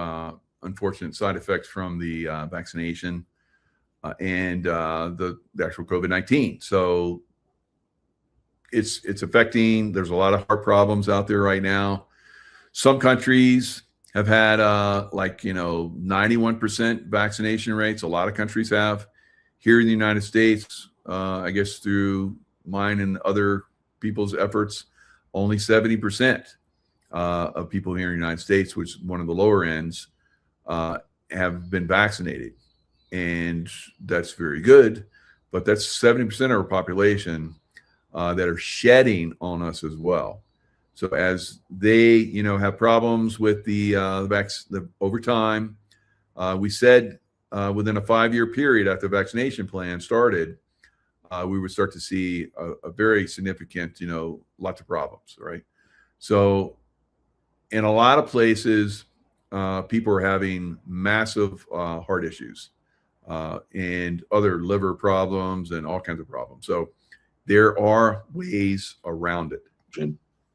A: unfortunate side effects from the vaccination and the actual COVID-19. So it's affecting. There's a lot of heart problems out there right now. Some countries have had 91% vaccination rates. A lot of countries have. Here in the United States, I guess through mine and other people's efforts, only 70% of people here in the United States, which is one of the lower ends, have been vaccinated. And that's very good, but that's 70% of our population that are shedding on us as well. So as they, have problems with the over time, we said within a 5-year period after the vaccination plan started, we would start to see a very significant, lots of problems, right? So in a lot of places, people are having massive heart issues and other liver problems and all kinds of problems. So there are ways around it.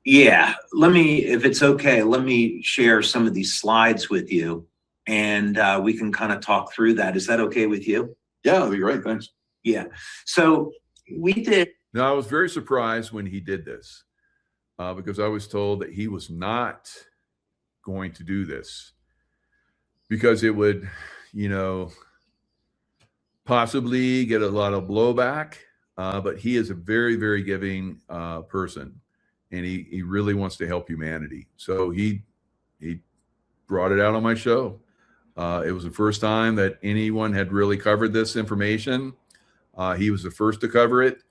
G: Yeah, if it's okay, let me share some of these slides with you, and we can kind of talk through that. Is that okay with you?
A: Yeah, that'd be great. Thanks.
G: Yeah. So we did.
A: Now, I was very surprised when he did this because I was told that he was not going to do this because it would, possibly get a lot of blowback. But he is a very, very giving person. And he really wants to help humanity. So he brought it out on my show. It was the first time that anyone had really covered this information. He was the first to cover it.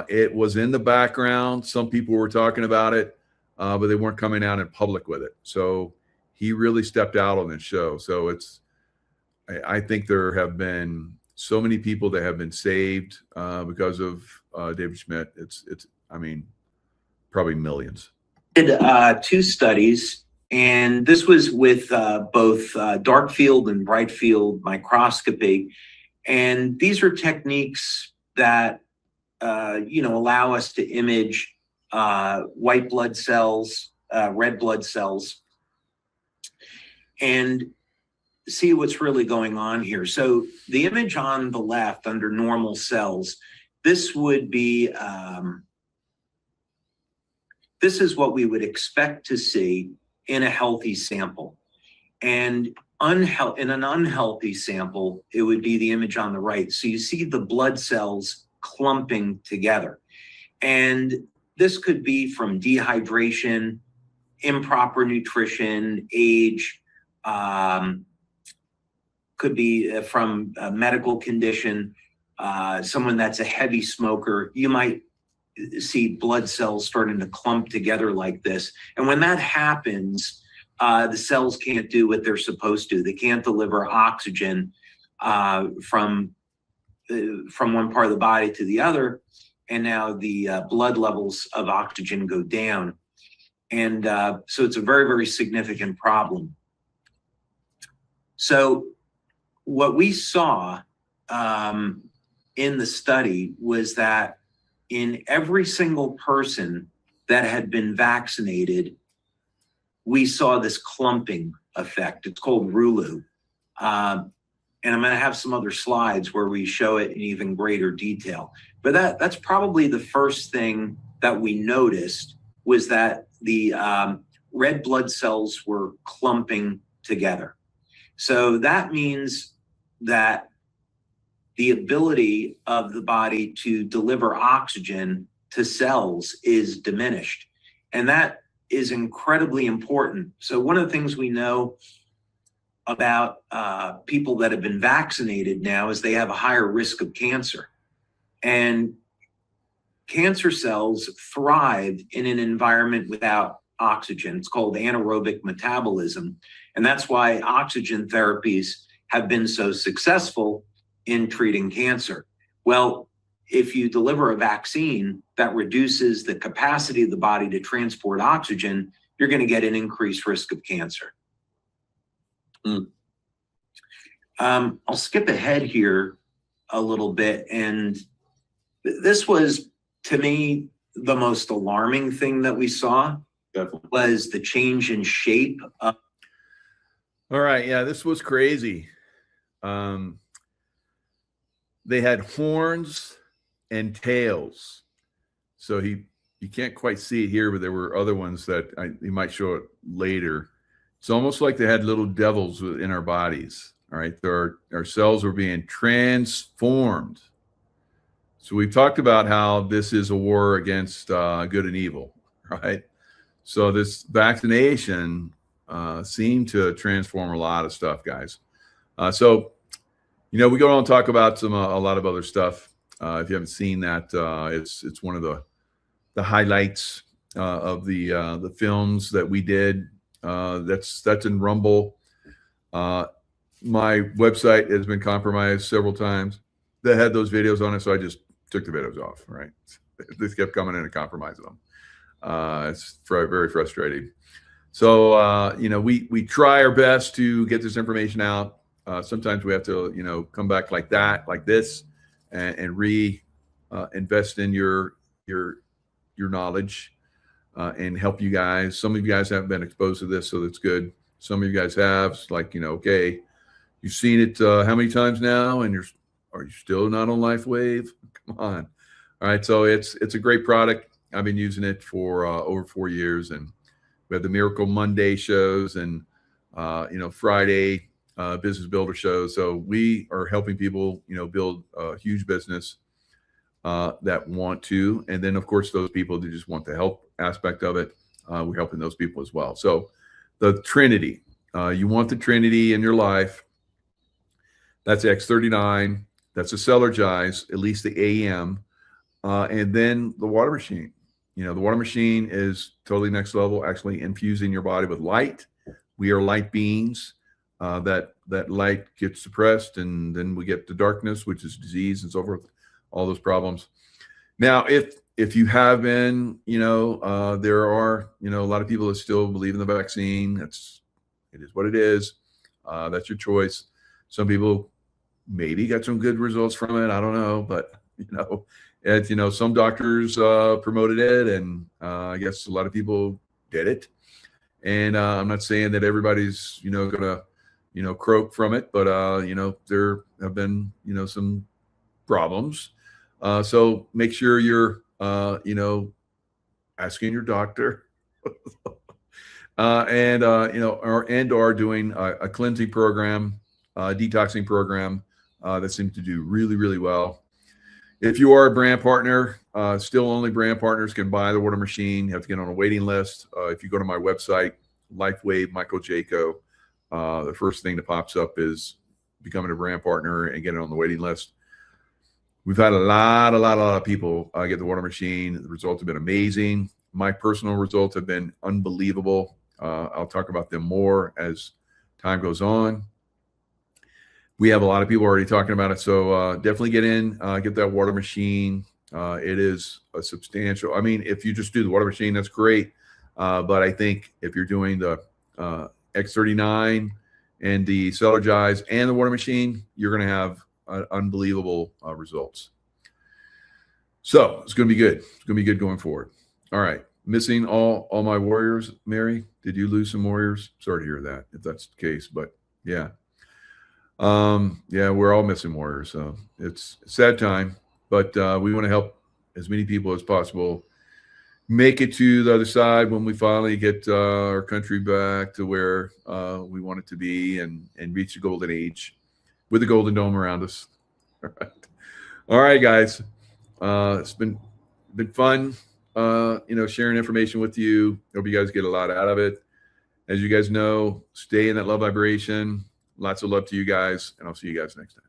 A: It was in the background. Some people were talking about it, but they weren't coming out in public with it. So he really stepped out on this show. So I think there have been so many people that have been saved because of David Schmidt. It's probably millions.
G: Did 2 studies, and this was with both dark field and bright field microscopy. And these are techniques that, allow us to image white blood cells, red blood cells, and see what's really going on here. So the image on the left under normal cells, this would be, this is what we would expect to see in a healthy sample. And in an unhealthy sample, it would be the image on the right. So you see the blood cells clumping together. And this could be from dehydration, improper nutrition, age, could be from a medical condition, someone that's a heavy smoker. You might see blood cells starting to clump together like this. And when that happens, the cells can't do what they're supposed to. They can't deliver oxygen from one part of the body to the other. And now the blood levels of oxygen go down. And so it's a very, very significant problem. So what we saw in the study was that in every single person that had been vaccinated, we saw this clumping effect. It's called RULU. And I'm going to have some other slides where we show it in even greater detail. But that's probably the first thing that we noticed, was that the red blood cells were clumping together. So that means that the ability of the body to deliver oxygen to cells is diminished. And that is incredibly important. So one of the things we know about people that have been vaccinated now is they have a higher risk of cancer. And cancer cells thrive in an environment without oxygen. It's called anaerobic metabolism. And that's why oxygen therapies have been so successful in treating cancer. Well, if you deliver a vaccine that reduces the capacity of the body to transport oxygen, you're going to get an increased risk of cancer. I'll skip ahead here a little bit. And this was, to me, the most alarming thing that we saw.
A: Definitely.
G: Was the change in shape.
A: All right. Yeah, this was crazy. They had horns and tails. So you can't quite see it here, but there were other ones that you might show it later. It's almost like they had little devils in our bodies. All right. Our cells were being transformed. So we've talked about how this is a war against good and evil, right? So this vaccination seemed to transform a lot of stuff, guys. So, we go on and talk about a lot of other stuff. If you haven't seen that, it's one of the highlights of the films that we did. That's in Rumble. My website has been compromised several times. They had those videos on it, so I just took the videos off. Right, they kept coming in and compromising them. It's very frustrating. So we try our best to get this information out. Sometimes we have to come back like this, and invest in your knowledge and help you guys. Some of you guys haven't been exposed to this, so that's good. Some of you guys have. It's like, okay, you've seen it how many times now, and are you still not on LifeWave? Come on. All right, so it's a great product. I've been using it for over 4 years, and we have the Miracle Monday shows and Friday business builder shows. So we are helping people build a huge business that want to, and then of course those people that just want the help aspect of it, we're helping those people as well. So the Trinity, you want the Trinity in your life. That's X39. That's a Cellergize, at least the AM, and then the water machine. The water machine is totally next level, actually infusing your body with light. We are light beings. That light gets suppressed, and then we get the darkness, which is disease and so forth, all those problems. Now, if you have been, there are, a lot of people that still believe in the vaccine. It is what it is. That's your choice. Some people maybe got some good results from it. I don't know, but some doctors promoted it, and I guess a lot of people did it. And I'm not saying that everybody's gonna croak from it, but there have been some problems. So make sure you're asking your doctor, and are doing a cleansing program, detoxing program that seems to do really, really well. If you are a brand partner, still only brand partners can buy the water machine. You have to get on a waiting list. If you go to my website, LifeWave Michael Jaco, the first thing that pops up is becoming a brand partner and getting on the waiting list. We've had a lot of people get the water machine. The results have been amazing. My personal results have been unbelievable. I'll talk about them more as time goes on. We have a lot of people already talking about it. So definitely get in, get that water machine. It is a substantial, I mean, if you just do the water machine, that's great. But I think if you're doing the X39 and the Celergize and the water machine, you're going to have unbelievable results. So it's going to be good. It's going to be good going forward. All right. Missing all my warriors. Mary, did you lose some warriors? Sorry to hear that, if that's the case, but yeah. Yeah, we're all missing warriors. So it's a sad time, but we want to help as many people as possible make it to the other side when we finally get our country back to where we want it to be and reach the golden age with the golden dome around us. All right, guys. It's been fun, sharing information with you. Hope you guys get a lot out of it. As you guys know, stay in that love vibration. Lots of love to you guys, and I'll see you guys next time.